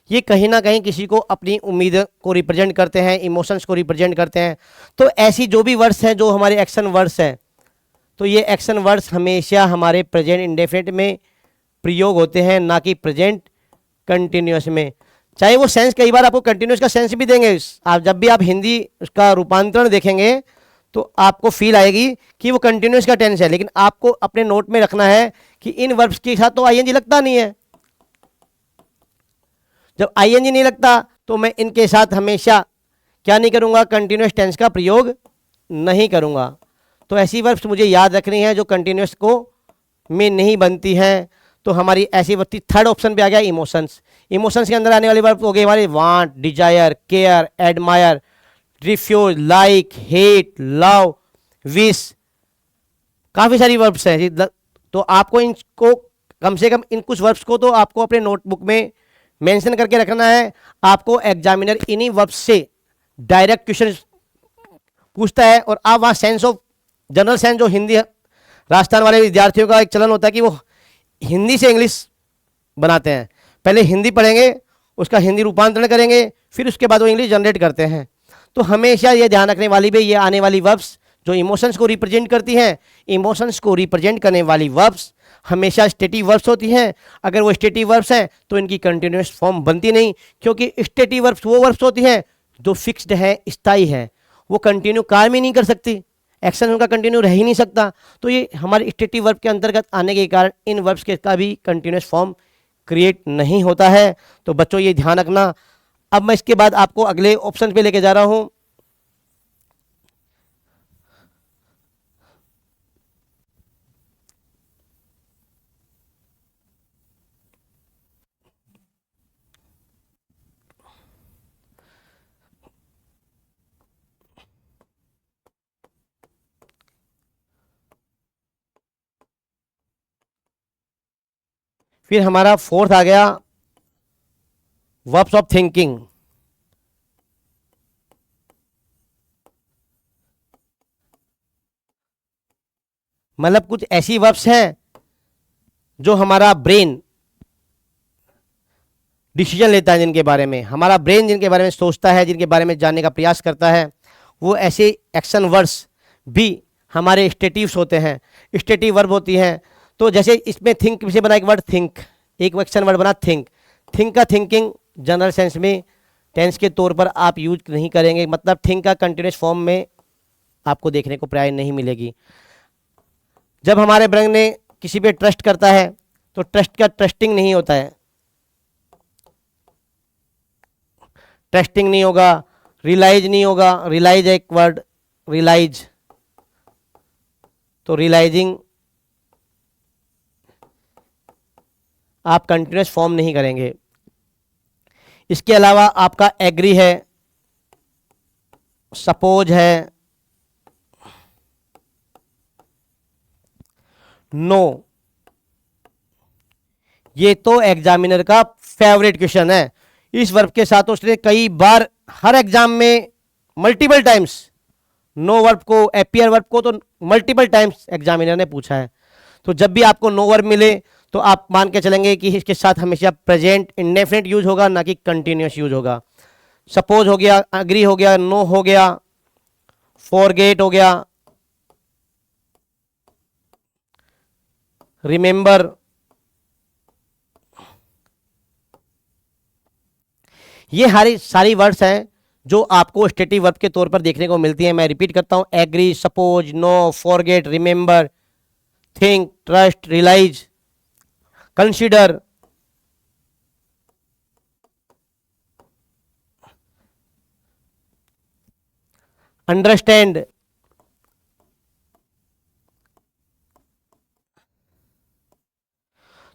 Speaker 1: ये कहीं ना कहीं किसी को अपनी उम्मीद को रिप्रेजेंट करते हैं, इमोशंस को रिप्रेजेंट करते हैं। तो ऐसी जो भी वर्ड्स हैं जो हमारे एक्शन वर्ड्स हैं, तो ये एक्शन वर्ड्स हमेशा हमारे प्रेजेंट इंडेफिनिट में प्रयोग होते हैं, ना कि प्रेजेंट कंटिन्यूअस में। चाहे वो सेंस कई बार आपको कंटिन्यूअस का सेंस भी देंगे। आप जब भी आप हिंदी उसका रूपांतरण देखेंगे तो आपको फील आएगी कि वो कंटिन्यूअस का टेंस है, लेकिन आपको अपने नोट में रखना है कि इन वर्ब्स के साथ तो आईएनजी लगता नहीं है। जब आईएनजी नहीं लगता तो मैं इनके साथ हमेशा क्या नहीं करूंगा, कंटिन्यूअस टेंस का प्रयोग नहीं करूंगा। तो ऐसी वर्ब्स मुझे याद रखनी है जो कंटिन्यूअस को में नहीं बनती हैं। तो हमारी ऐसी वर्ब थर्ड ऑप्शन पे आ गया इमोशंस। इमोशंस के अंदर आने वाली वर्ब हो गई हमारी want, desire, care, admire, refuse, like, hate, love, wish. काफ़ी सारी वर्ब्स हैं जी। तो आपको इनको कम से कम इन कुछ वर्ब्स को तो आपको अपने नोटबुक में मेंशन करके रखना है। आपको एग्जामिनर इन्हीं वर्ब्स से डायरेक्ट क्वेश्चन पूछता है और आप वहाँ सेंस ऑफ जनरल सेंस, जो हिंदी राजस्थान वाले विद्यार्थियों का एक चलन होता है कि वो हिंदी से इंग्लिश बनाते हैं। पहले हिंदी पढ़ेंगे, उसका हिंदी रूपांतरण करेंगे, फिर उसके बाद वो इंग्लिश जनरेट करते हैं। तो हमेशा ये ध्यान रखने वाली भी ये आने वाली वर्ब्स जो इमोशंस को रिप्रेजेंट करती हैं, इमोशंस को रिप्रेजेंट करने वाली वर्ब्स हमेशा स्टेटिव वर्ब्स होती हैं। अगर वो स्टेटिव वर्ब्स हैं तो इनकी कंटिन्यूअस फॉर्म बनती नहीं, क्योंकि स्टेटिव वर्ब्स वो वर्ब्स होती हैं जो फिक्स्ड है, स्थायी है, वो कंटिन्यू काम ही नहीं कर सकती, एक्शन उनका कंटिन्यू रह ही नहीं सकता। तो ये हमारे स्टेटिव वर्ब के अंतर्गत आने के कारण इन वर्ब्स के का भी कंटिन्यूस फॉर्म क्रिएट नहीं होता है। तो बच्चों ये ध्यान रखना। अब मैं इसके बाद आपको अगले ऑप्शन पे लेके जा रहा हूं। फिर हमारा फोर्थ आ गया वर्ब्स ऑफ थिंकिंग। मतलब कुछ ऐसी वर्ब्स हैं जो हमारा ब्रेन डिसीजन लेता है, जिनके बारे में हमारा ब्रेन जिनके बारे में सोचता है, जिनके बारे में जानने का प्रयास करता है, वो ऐसे एक्शन वर्ड्स भी हमारे स्टेटिव्स होते हैं, स्टेटिव वर्ब होती हैं। तो जैसे इसमें थिंक से बना एक वर्ड थिंक, एक एक्शन वर्ड बना थिंक। थिंक का थिंकिंग जनरल सेंस में टेंस के तौर पर आप यूज नहीं करेंगे, मतलब थिंक का कंटिन्यूस फॉर्म में आपको देखने को प्राय नहीं मिलेगी। जब हमारे ब्रेन ने किसी पे ट्रस्ट करता है तो ट्रस्ट का ट्रस्टिंग नहीं होता है, ट्रस्टिंग नहीं होगा, रियलाइज नहीं होगा। रियलाइज एक वर्ड, रियलाइज, तो रियलाइजिंग आप कंटिन्यूस फॉर्म नहीं करेंगे। इसके अलावा आपका एग्री है, सपोज है, नो, ये तो एग्जामिनर का फेवरेट क्वेश्चन है। इस वर्ब के साथ उसने कई बार हर एग्जाम में मल्टीपल टाइम्स नो वर्ब को, एपियर वर्ब को तो मल्टीपल टाइम्स एग्जामिनर ने पूछा है। तो जब भी आपको नो वर्ब मिले तो आप मान के चलेंगे कि इसके साथ हमेशा प्रेजेंट इंडेफिनिट यूज होगा, ना कि कंटिन्यूस यूज होगा। सपोज हो गया, अग्री हो गया, नो हो गया, फॉरगेट हो गया, रिमेंबर, ये सारी वर्ड्स हैं जो आपको स्टेटिव वर्ब के तौर पर देखने को मिलती हैं। मैं रिपीट करता हूं, agree, suppose, know, forget, remember, think, trust, realise, consider, understand.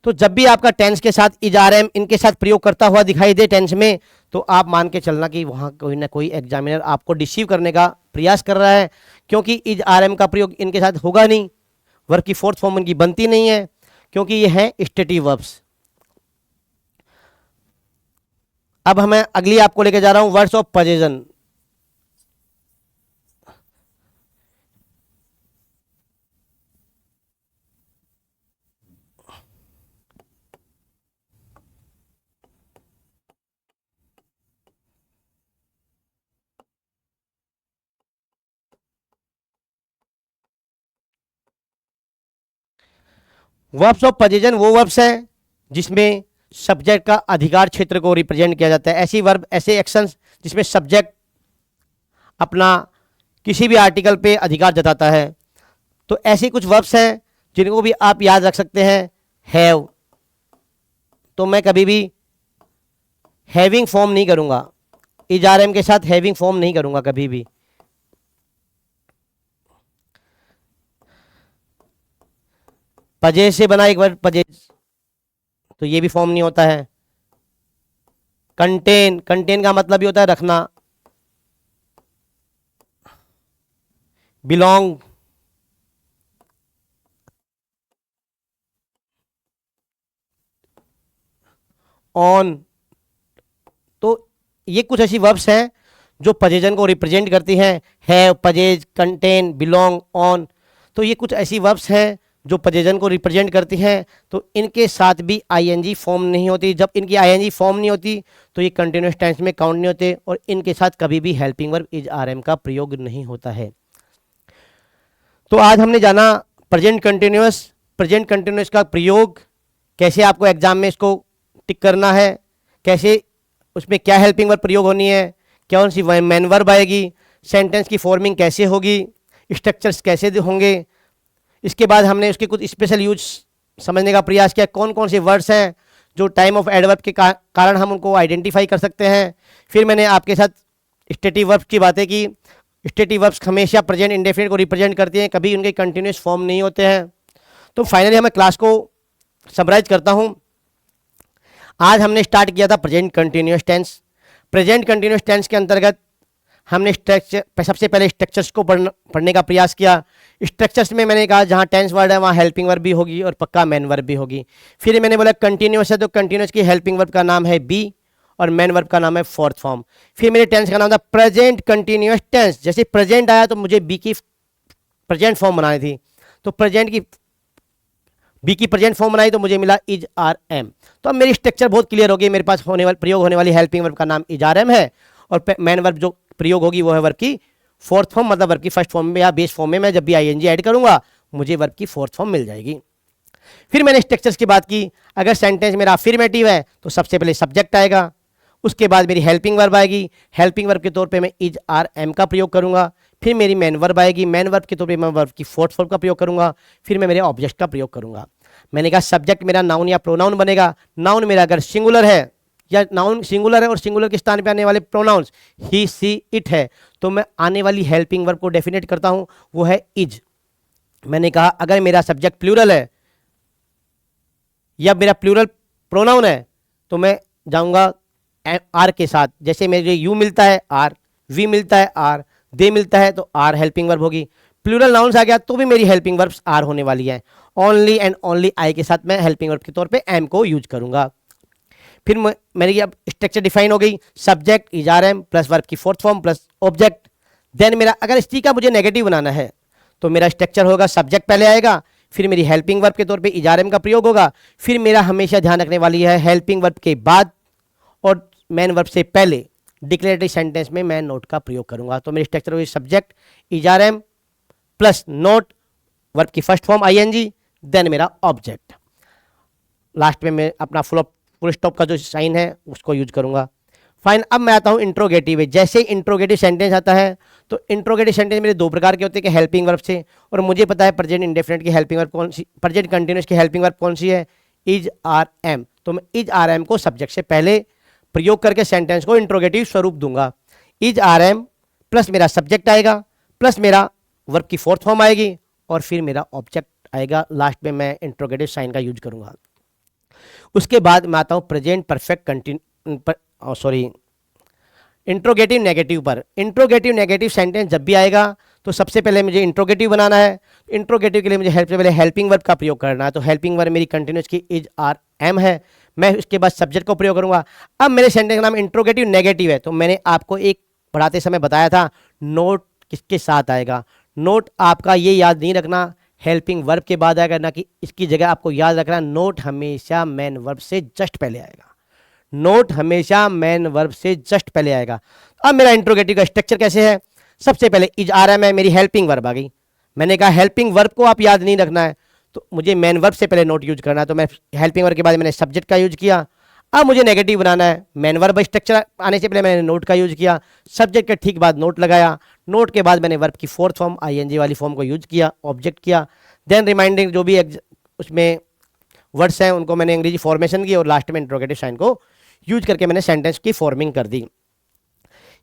Speaker 1: तो जब भी आपका टेंस के साथ इज आर एम इनके साथ प्रयोग करता हुआ दिखाई दे टेंस में, तो आप मान के चलना कि वहां कोई ना कोई एग्जामिनर आपको डिसीव करने का प्रयास कर रहा है, क्योंकि इज आर एम का प्रयोग इनके साथ होगा नहीं, वर्ब की फोर्थ फॉर्म इनकी बनती नहीं है, क्योंकि ये है स्टेटिव वर्ब्स। अब मैं अगली आपको लेके जा रहा हूं words of possession. Verbs of position वो वर्ब्स हैं जिसमें सब्जेक्ट का अधिकार क्षेत्र को रिप्रेजेंट किया जाता है। ऐसी वर्ब, ऐसे एक्शंस जिसमें सब्जेक्ट अपना किसी भी आर्टिकल पे अधिकार जताता है। तो ऐसी कुछ वर्ब्स हैं जिनको भी आप याद रख सकते हैं। हैव, तो मैं कभी भी हैविंग फॉर्म नहीं करूंगा, इज आर एम के साथ हैविंग फॉर्म नहीं करूंगा कभी भी। पजेज से बना एक वर्ड पजेज, तो ये भी फॉर्म नहीं होता है। कंटेन, कंटेन का मतलब ही होता है रखना। बिलोंग, ऑन, तो ये कुछ ऐसी वर्ब्स हैं जो पजेजन को रिप्रेजेंट करती हैं। हैव, पजेज, कंटेन, बिलोंग, ऑन, तो ये कुछ ऐसी वर्ब्स हैं जो पजेजन को रिप्रेजेंट करती हैं। तो इनके साथ भी आईएनजी फॉर्म नहीं होती। जब इनकी आईएनजी फॉर्म नहीं होती तो ये कंटिन्यूस टेंस में काउंट नहीं होते, और इनके साथ कभी भी helping verb is are am का प्रयोग नहीं होता है। तो आज हमने जाना प्रेजेंट कंटिन्यूस, प्रेजेंट कंटिन्यूस का प्रयोग, कैसे आपको एग्जाम में इसको टिक करना है, कैसे उसमें क्या हेल्पिंग वर्ब प्रयोग होनी है, कौन सी मेन वर्ब आएगी, सेंटेंस की फॉर्मिंग कैसे होगी, स्ट्रक्चर्स कैसे होंगे। इसके बाद हमने उसके कुछ स्पेशल यूज समझने का प्रयास किया, कौन कौन से वर्ड्स हैं जो टाइम ऑफ एडवर्ब के कारण हम उनको आइडेंटिफाई कर सकते हैं। फिर मैंने आपके साथ स्टेटिव वर्ब्स की बातें की। स्टेटिव वर्ब्स हमेशा प्रेजेंट इंडेफिनिट को रिप्रेजेंट करते हैं, कभी उनके कंटिन्यूस फॉर्म नहीं होते हैं। तो फाइनली मैं क्लास को समराइज करता हूं। आज हमने स्टार्ट किया था present continuous tense. Present continuous tense के अंतर्गत हमने स्ट्रक्चर, सबसे पहले स्ट्रक्चर्स को पढ़ने का प्रयास किया। स्ट्रक्चर्स में मैंने कहा जहाँ टेंस वर्ड है वहाँ हेल्पिंग वर्ब भी होगी और पक्का मेन वर्ब भी होगी। फिर मैंने बोला कंटिन्यूस है तो कंटिन्यूस की हेल्पिंग वर्ब का नाम है बी और मेन वर्ब का नाम है फोर्थ फॉर्म। फिर मेरे टेंस का नाम था प्रेजेंट कंटिन्यूस टेंस। जैसे प्रेजेंट आया तो मुझे बी की प्रेजेंट फॉर्म बनानी थी, तो प्रेजेंट की बी की प्रेजेंट फॉर्म बनाई तो मुझे मिला इज आर एम। तो अब मेरी स्ट्रक्चर बहुत क्लियर होगी। मेरे पास प्रयोग होने वाली हेल्पिंग वर्ब का नाम इज आर एम है और मेन वर्ब जो प्रयोग होगी वो है वर्ब की फोर्थ फॉर्म, मतलब वर्ब की फर्स्ट फॉर्म में या बेस फॉर्म में मैं जब भी आईएनजी ऐड करूंगा मुझे वर्ब की फोर्थ फॉर्म मिल जाएगी। फिर मैंने स्ट्रक्चर्स की बात की। अगर सेंटेंस मेरा अफर्मेटिव है तो सबसे पहले सब्जेक्ट आएगा, उसके बाद मेरी हेल्पिंग वर्ब आएगी। हेल्पिंग वर्ब के तौर पे मैं इज आर एम का प्रयोग करूंगा। फिर मेरी मेन वर्ब आएगी, मेन वर्ब के तौर पे मैं वर्ब की फोर्थ फॉर्म का प्रयोग करूंगा। फिर मैं मेरे ऑब्जेक्ट का प्रयोग करूंगा। मैंने कहा सब्जेक्ट मेरा नाउन या प्रोनाउन बनेगा। नाउन मेरा अगर सिंगुलर है या नाउन सिंगुलर है और सिंगुलर के स्थान पे आने वाले प्रोनाउंस ही सी इट है तो मैं आने वाली हेल्पिंग वर्ब को डेफिनेट करता हूं, वो है इज। मैंने कहा अगर मेरा सब्जेक्ट प्लूरल है या मेरा प्लूरल प्रोनाउन है तो मैं जाऊंगा आर के साथ। जैसे मेरे यू मिलता है आर, वी मिलता है आर, दे मिलता है तो आर हेल्पिंग वर्ब होगी। प्लूरल नाउन्स आ गया तो भी मेरी हेल्पिंग वर्ब्स आर होने वाली है। ओनली एंड ओनली आई के साथ मैं हेल्पिंग वर्ब के तौर पे एम को यूज करूंगा। फिर मेरी अब स्ट्रक्चर डिफाइन हो गई, subject is are am plus verb की fourth form plus object. Then मेरा अगर इसी का मुझे नेगेटिव बनाना है तो मेरा स्ट्रक्चर होगा सब्जेक्ट पहले आएगा, फिर मेरी हेल्पिंग वर्ब के तौर पे इज आर एम का प्रयोग होगा, फिर मेरा हमेशा ध्यान रखने वाली है हेल्पिंग वर्ब के बाद और मेन वर्ब से पहले डिक्लेरेटिव सेंटेंस में मैं नोट का प्रयोग करूंगा। तो मेरी स्ट्रक्चर होगी subject is are am plus not verb की फर्स्ट फॉर्म आईएनजी, देन मेरा ऑब्जेक्ट। लास्ट में मैं अपना फुल स्टॉप का जो साइन है उसको यूज करूंगा। फाइन, अब मैं आता हूं इंट्रोगेटिव में। जैसे इंट्रोगेटिव सेंटेंस आता है तो इंट्रोगेटिव सेंटेंस मेरे दो प्रकार के होते हैं कि हेल्पिंग वर्ब से, और मुझे पता है प्रेजेंट इंडेफिनिट की हेल्पिंग वर्ब कौन सी, प्रेजेंट कंटिन्यूअस की हेल्पिंग वर्ब कौन सी है, इज आर एम। तो मैं इज आर एम को सब्जेक्ट से पहले प्रयोग करके सेंटेंस को इंट्रोगेटिव स्वरूप दूंगा। इज आर एम प्लस मेरा सब्जेक्ट आएगा प्लस मेरा वर्ब की फोर्थ फॉर्म आएगी और फिर मेरा ऑब्जेक्ट आएगा। लास्ट में मैं इंट्रोगेटिव साइन का यूज करूंगा। उसके बाद मैं आता हूं प्रेजेंट परफेक्ट इंट्रोगेटिव नेगेटिव पर। इंट्रोगेटिव नेगेटिव सेंटेंस जब भी आएगा तो सबसे पहले मुझे इंट्रोगेटिव बनाना है। इंट्रोगेटिव के लिए मुझे सबसे पहले हेल्पिंग वर्ब का प्रयोग करना है। तो हेल्पिंग वर्ब मेरी कंटिन्यूस की इज आर एम है, मैं उसके बाद सब्जेक्ट को प्रयोग करूंगा। अब मेरे सेंटेंस का नाम इंट्रोगेटिव नेगेटिव है तो मैंने आपको एक पढ़ाते समय बताया था नोट किसके साथ आएगा। नोट आपका ये याद नहीं रखना हेल्पिंग वर्ब के बाद आएगा, ना कि इसकी जगह आपको याद रखना नोट हमेशा मेन वर्ब से जस्ट पहले आएगा। नोट हमेशा मेन वर्ब से जस्ट पहले आएगा। अब मेरा इंट्रोगेटिव का स्ट्रक्चर कैसे है, सबसे पहले इज आर एम है, मेरी हेल्पिंग वर्ब आ गई। मैंने कहा हेल्पिंग वर्ब को आप याद नहीं रखना है तो मुझे मेन वर्ब से पहले नोट यूज करना है, तो मैं हेल्पिंग वर्ब के बाद मैंने सब्जेक्ट का यूज किया। अब मुझे नेगेटिव बनाना है, मेन वर्ब स्ट्रक्चर आने से पहले मैंने नोट का यूज किया, सब्जेक्ट के ठीक बाद नोट लगाया, नोट के बाद मैंने वर्ब की फोर्थ फॉर्म आईएनजी वाली फॉर्म को यूज किया, ऑब्जेक्ट किया, देन रिमाइंडिंग जो भी उसमें वर्ड्स हैं उनको मैंने अंग्रेजी फॉर्मेशन की और लास्ट में इंट्रोगेटिव साइन को यूज करके मैंने सेंटेंस की फॉर्मिंग कर दी।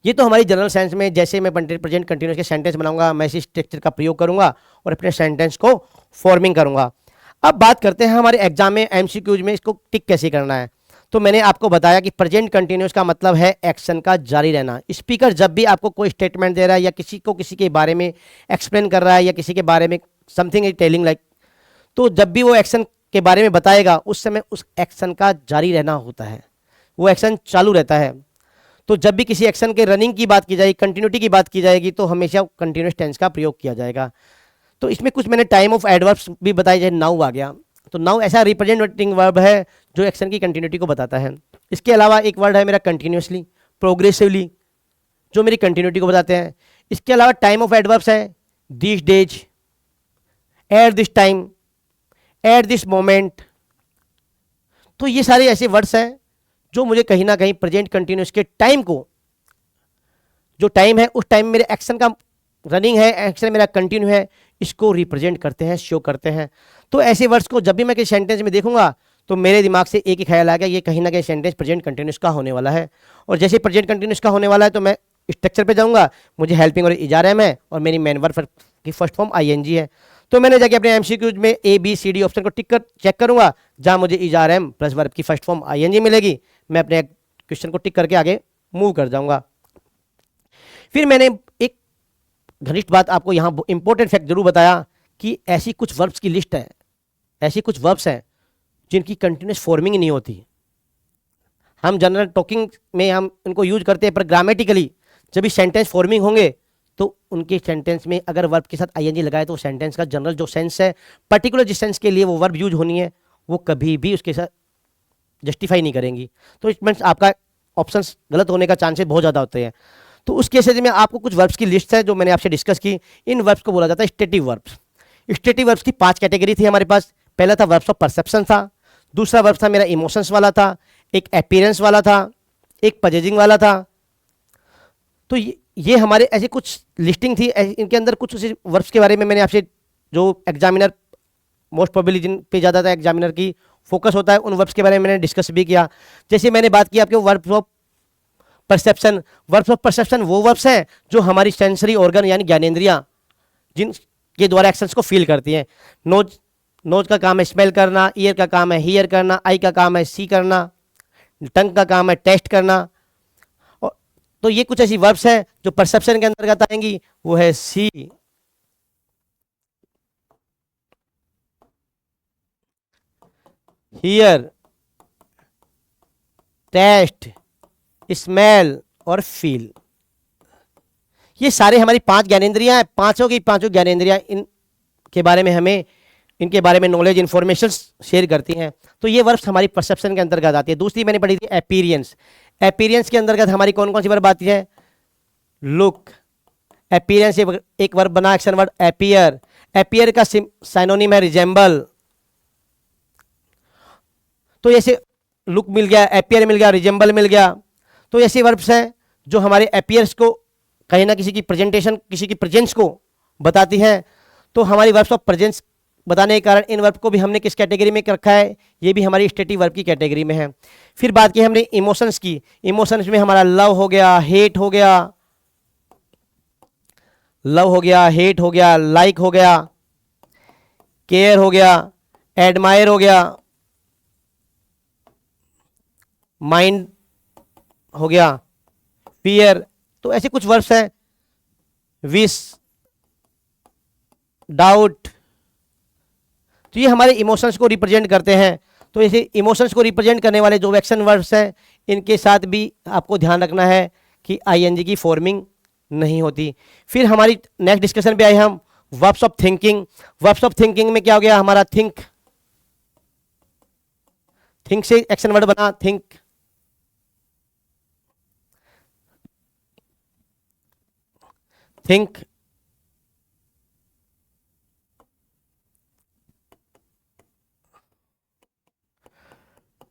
Speaker 1: ये तो हमारी जनरल सेंस में जैसे मैं प्रेजेंट कंटिन्यूअस के सेंटेंस बनाऊंगा मैं इसी स्ट्रक्चर का प्रयोग करूंगा और अपने सेंटेंस को फॉर्मिंग करूंगा। अब बात करते हैं हमारे एग्जाम में एमसीक्यूज में इसको टिक कैसे करना है। तो मैंने आपको बताया कि प्रेजेंट कंटिन्यूअस का मतलब है एक्शन का जारी रहना। स्पीकर जब भी आपको कोई स्टेटमेंट दे रहा है या किसी को किसी के बारे में एक्सप्लेन कर रहा है या किसी के बारे में समथिंग इज टेलिंग लाइक, तो जब भी वो एक्शन के बारे में बताएगा उस समय उस एक्शन का जारी रहना होता है, वो एक्शन चालू रहता है। तो जब भी किसी एक्शन के रनिंग की बात की जाएगी, कंटिन्यूटी की बात की जाएगी तो हमेशा कंटिन्यूअस टेंस का प्रयोग किया जाएगा। तो इसमें कुछ मैंने टाइम ऑफ एडवर्ब्स भी बताई, जाए नाउ आ गया। तो नाउ ऐसा रिप्रेजेंटिंग वर्ब है जो एक्शन की कंटिन्यूटी को बताता है। इसके अलावा एक वर्ड है मेरा कंटिन्यूसली, प्रोग्रेसिवली, जो मेरी कंटिन्यूटी को बताते हैं। इसके अलावा टाइम ऑफ एडवर्ब्स है this days, at this time, at this moment. तो ये सारे ऐसे वर्ड्स हैं जो मुझे कहीं ना कहीं प्रेजेंट कंटिन्यूस के टाइम को जो टाइम है उस टाइम मेरे एक्शन का रनिंग है, एक्शन मेरा कंटिन्यू है, इसको रिप्रेजेंट करते हैं, शो करते हैं। तो ऐसे वर्ड्स को जब भी मैं किसी सेंटेंस में देखूंगा तो मेरे दिमाग से एक ही ख्याल आ गया, ये कहीं ना कहीं सेंटेंस प्रेजेंट कंटिन्यूस का होने वाला है। और जैसे प्रेजेंट कंटिन्यूस का होने वाला है तो मैं स्ट्रक्चर पे जाऊंगा, मुझे हेल्पिंग और इज आर एम है और मेरी मेन वर्ब की फर्स्ट फॉर्म आईएनजी है। तो मैंने जाके अपने एमसीक्यूज में A B C D option को टिक कर चेक करूंगा, जहां मुझे is are am plus verb की फर्स्ट फॉर्म आईएनजी मिलेगी, मैं अपने क्वेश्चन को टिक करके आगे मूव कर जाऊंगा। फिर मैंने एक घनिष्ठ बात आपको यहाँ इंपॉर्टेंट फैक्ट जरूर बताया कि ऐसी कुछ वर्ब्स की लिस्ट है, ऐसी कुछ वर्ब्स हैं जिनकी कंटिन्यूस फॉर्मिंग नहीं होती। हम जनरल टॉकिंग में हम इनको यूज करते हैं, पर ग्रामेटिकली जब भी सेंटेंस फॉर्मिंग होंगे तो उनके सेंटेंस में अगर वर्ब के साथ आईएनजी लगाए तो सेंटेंस का जनरल जो सेंस है, पर्टिकुलर जिस सेंस के लिए वो वर्ब यूज होनी है, वो कभी भी उसके साथ जस्टिफाई नहीं करेंगी। तो इट मीन्स आपका ऑप्शंस गलत होने का चांसेस बहुत ज़्यादा होते हैं। तो उस केसेस में आपको कुछ वर्ब्स की लिस्ट है जो मैंने आपसे डिस्कस की। इन वर्ब्स को बोला जाता है स्टेटिव वर्ब्स। स्टेटिव वर्ब्स की 5 कैटेगरी थी हमारे पास। पहला था वर्ब्स ऑफ परसेप्शन था, दूसरा वर्ब था मेरा इमोशंस वाला था, एक अपीयरेंस वाला था, एक पजेजिंग वाला था। तो ये हमारे ऐसे कुछ लिस्टिंग थी। इनके अंदर कुछ उसी वर्ब्स के बारे में मैंने आपसे, जो एग्जामिनर मोस्ट प्रोबेबली जिन पे ज़्यादा था एग्जामिनर की फोकस होता है, उन वर्ब्स के बारे में मैंने डिस्कस भी किया। जैसे मैंने बात की आपके verbs of perception. Verbs of perception वो वर्ब्स हैं जो हमारी सेंसरी ऑर्गन यानी ज्ञानेंद्रियां जिनके द्वारा एक्शंस को फील करती हैं। नोज का काम है स्मेल करना, ईयर का काम है हियर करना, आई का काम है सी करना, टंग का काम है टेस्ट करना। और तो ये कुछ ऐसी वर्ब्स हैं जो परसेप्शन के अंतर्गत आएंगी। वो है सी, हियर, टेस्ट, स्मेल और फील। ये सारे हमारी 5 ज्ञानेंद्रियां हैं। पांचों की पांचों ज्ञानेंद्रियां इनके बारे में हमें, इनके बारे में नॉलेज इन्फॉर्मेशन शेयर करती हैं। तो ये वर्ब्स हमारी परसेप्शन के अंतर्गत आती है। दूसरी मैंने पढ़ी थी अपीयरेंस। अपीयरेंस के अंतर्गत हमारी कौन कौन सी वर्ब आती है? लुक। अपीयरेंस एक वर्ब बना, एक्शन वर्ड अपीयर। अपीयर का साइनोनिम है रिजेंबल। तो ऐसे लुक मिल गया, अपीयर मिल गया, रिजेंबल मिल गया। तो ऐसे वर्ब्स हैं जो हमारे अपीयर्स को कहीं ना किसी की प्रेजेंटेशन, किसी की प्रेजेंस को बताती है। तो हमारी वर्ब्स ऑफ प्रेजेंस बताने के कारण इन वर्ब को भी हमने किस कैटेगरी में रखा है? ये भी हमारी स्टेटिव वर्ब की कैटेगरी में है। फिर बात की हमने इमोशंस की। इमोशंस में हमारा लव हो गया, हेट हो गया, लव हो गया, हेट हो गया, लाइक हो गया, केयर हो गया, एडमायर हो गया, माइंड हो गया, फियर। तो ऐसे कुछ वर्ब्स हैं। Wish, doubt. तो ये हमारे इमोशंस को रिप्रेजेंट करते हैं। तो ऐसे इमोशंस को रिप्रेजेंट करने वाले जो एक्शन वर्ब्स हैं, इनके साथ भी आपको ध्यान रखना है कि आईएनजी की फॉर्मिंग नहीं होती। फिर हमारी नेक्स्ट डिस्कशन पे आए हम verbs of thinking. Verbs of thinking में क्या हो गया हमारा? थिंक। थिंक से एक्शन वर्ड बना think. Think,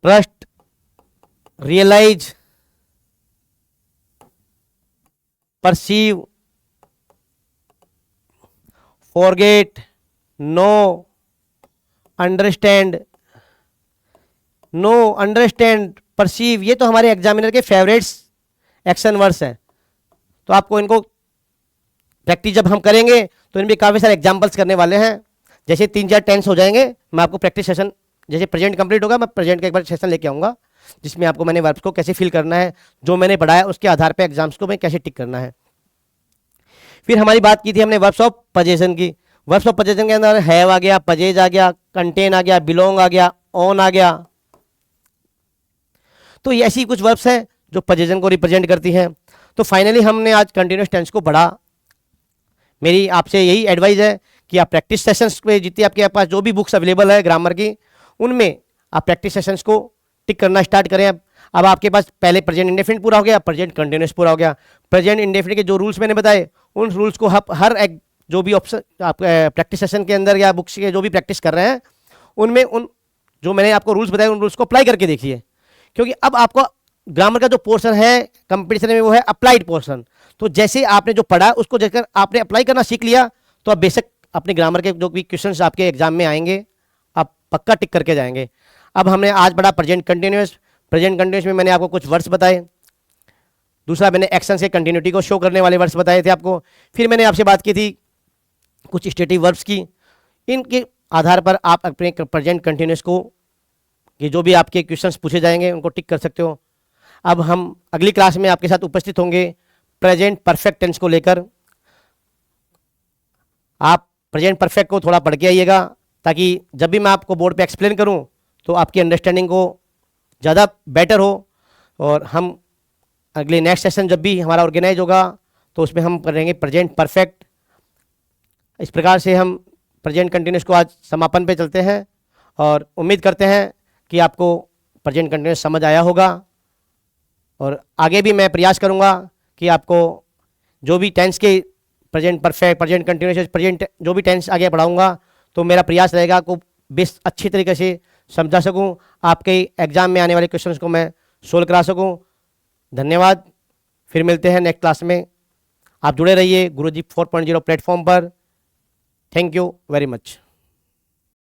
Speaker 1: trust, realise, perceive, forget, know, understand. Know, understand, perceive, ये तो हमारे एग्जामिनर के फेवरेट्स एक्शन वर्ड्स हैं। तो आपको इनको प्रैक्टिस जब हम करेंगे तो इनमें काफ़ी सारे एग्जांपल्स करने वाले हैं। जैसे 3-4 टेंस हो जाएंगे, मैं आपको प्रैक्टिस सेशन, जैसे प्रेजेंट कंप्लीट होगा मैं प्रेजेंट का एक बार सेशन लेके आऊँगा, जिसमें आपको मैंने वर्ब्स को कैसे फिल करना है, जो मैंने पढ़ाया उसके आधार पर एग्जाम्स को मैं कैसे टिक करना है। फिर हमारी बात की थी हमने वर्ब्स ऑफ पोजेशन की। वर्ब्स ऑफ पोजेशन के अंदर हैव आ गया, पजेज आ गया, कंटेन आ गया, बिलोंग आ गया, ऑन आ गया। तो ये ऐसी कुछ वर्ब्स हैं जो पोजेशन को रिप्रेजेंट करती हैं। तो फाइनली हमने आज कंटिन्यूस टेंस को पढ़ा। मेरी आपसे यही एडवाइस है कि आप प्रैक्टिस सेशंस पे, जितनी आपके पास जो भी बुक्स अवेलेबल है ग्रामर की, उनमें आप प्रैक्टिस सेशंस को टिक करना स्टार्ट करें। अब आपके पास पहले प्रेजेंट इंडेफिनिट पूरा हो गया, प्रेजेंट कंटिन्यूस पूरा हो गया। प्रेजेंट इंडेफिनिट के जो रूल्स मैंने बताए, उन रूल्स को हर एक जो भी ऑप्शन आप प्रैक्टिस सेशन के अंदर या बुक्स के जो भी प्रैक्टिस कर रहे हैं, उनमें उन जो मैंने आपको रूल्स बताए उन रूल्स को अप्लाई करके देखिए। क्योंकि अब आपको ग्रामर का जो पोर्शन है कंपटीशन में वो है अप्लाइड पोर्शन। तो जैसे आपने जो पढ़ा उसको जैसे आपने अप्लाई करना सीख लिया, तो आप बेशक अपने ग्रामर के जो भी क्वेश्चंस आपके एग्जाम में आएंगे आप पक्का टिक करके जाएंगे। अब हमने आज पढ़ा प्रेजेंट कंटिन्यूस। प्रेजेंट कंटिन्यूस में मैंने आपको कुछ वर्ड्स बताए, दूसरा मैंने एक्शन से कंटिन्यूटी को शो करने वाले वर्ड्स बताए थे आपको, फिर मैंने आपसे बात की थी कुछ स्टेटिव वर्ब्स की। इनके आधार पर आप अपने प्रेजेंट कंटिन्यूस को ये जो भी आपके क्वेश्चंस पूछे जाएंगे उनको टिक कर सकते हो। अब हम अगली क्लास में आपके साथ उपस्थित होंगे प्रेजेंट परफेक्ट टेंस को लेकर। आप प्रेजेंट परफेक्ट को थोड़ा पढ़ के आइएगा, ताकि जब भी मैं आपको बोर्ड पे एक्सप्लेन करूं तो आपकी अंडरस्टैंडिंग को ज़्यादा बेटर हो। और हम अगले नेक्स्ट सेशन जब भी हमारा ऑर्गेनाइज होगा तो उसमें हम करेंगे प्रेजेंट परफेक्ट। इस प्रकार से हम प्रेजेंट कंटिन्यूस को आज समापन पे चलते हैं और उम्मीद करते हैं कि आपको प्रेजेंट कंटिन्यूस समझ आया होगा। और आगे भी मैं प्रयास करूंगा कि आपको जो भी टेंस के present perfect, present continuous, present जो भी टेंस आगे पढ़ाऊंगा तो मेरा प्रयास रहेगा को बेस अच्छी तरीके से समझा सकूं, आपके एग्जाम में आने वाले क्वेश्चंस को मैं सोल्व करा सकूं। धन्यवाद, फिर मिलते हैं नेक्स्ट क्लास में। आप जुड़े रहिए गुरुजी 4.0 प्लेटफॉर्म पर। Thank you very much.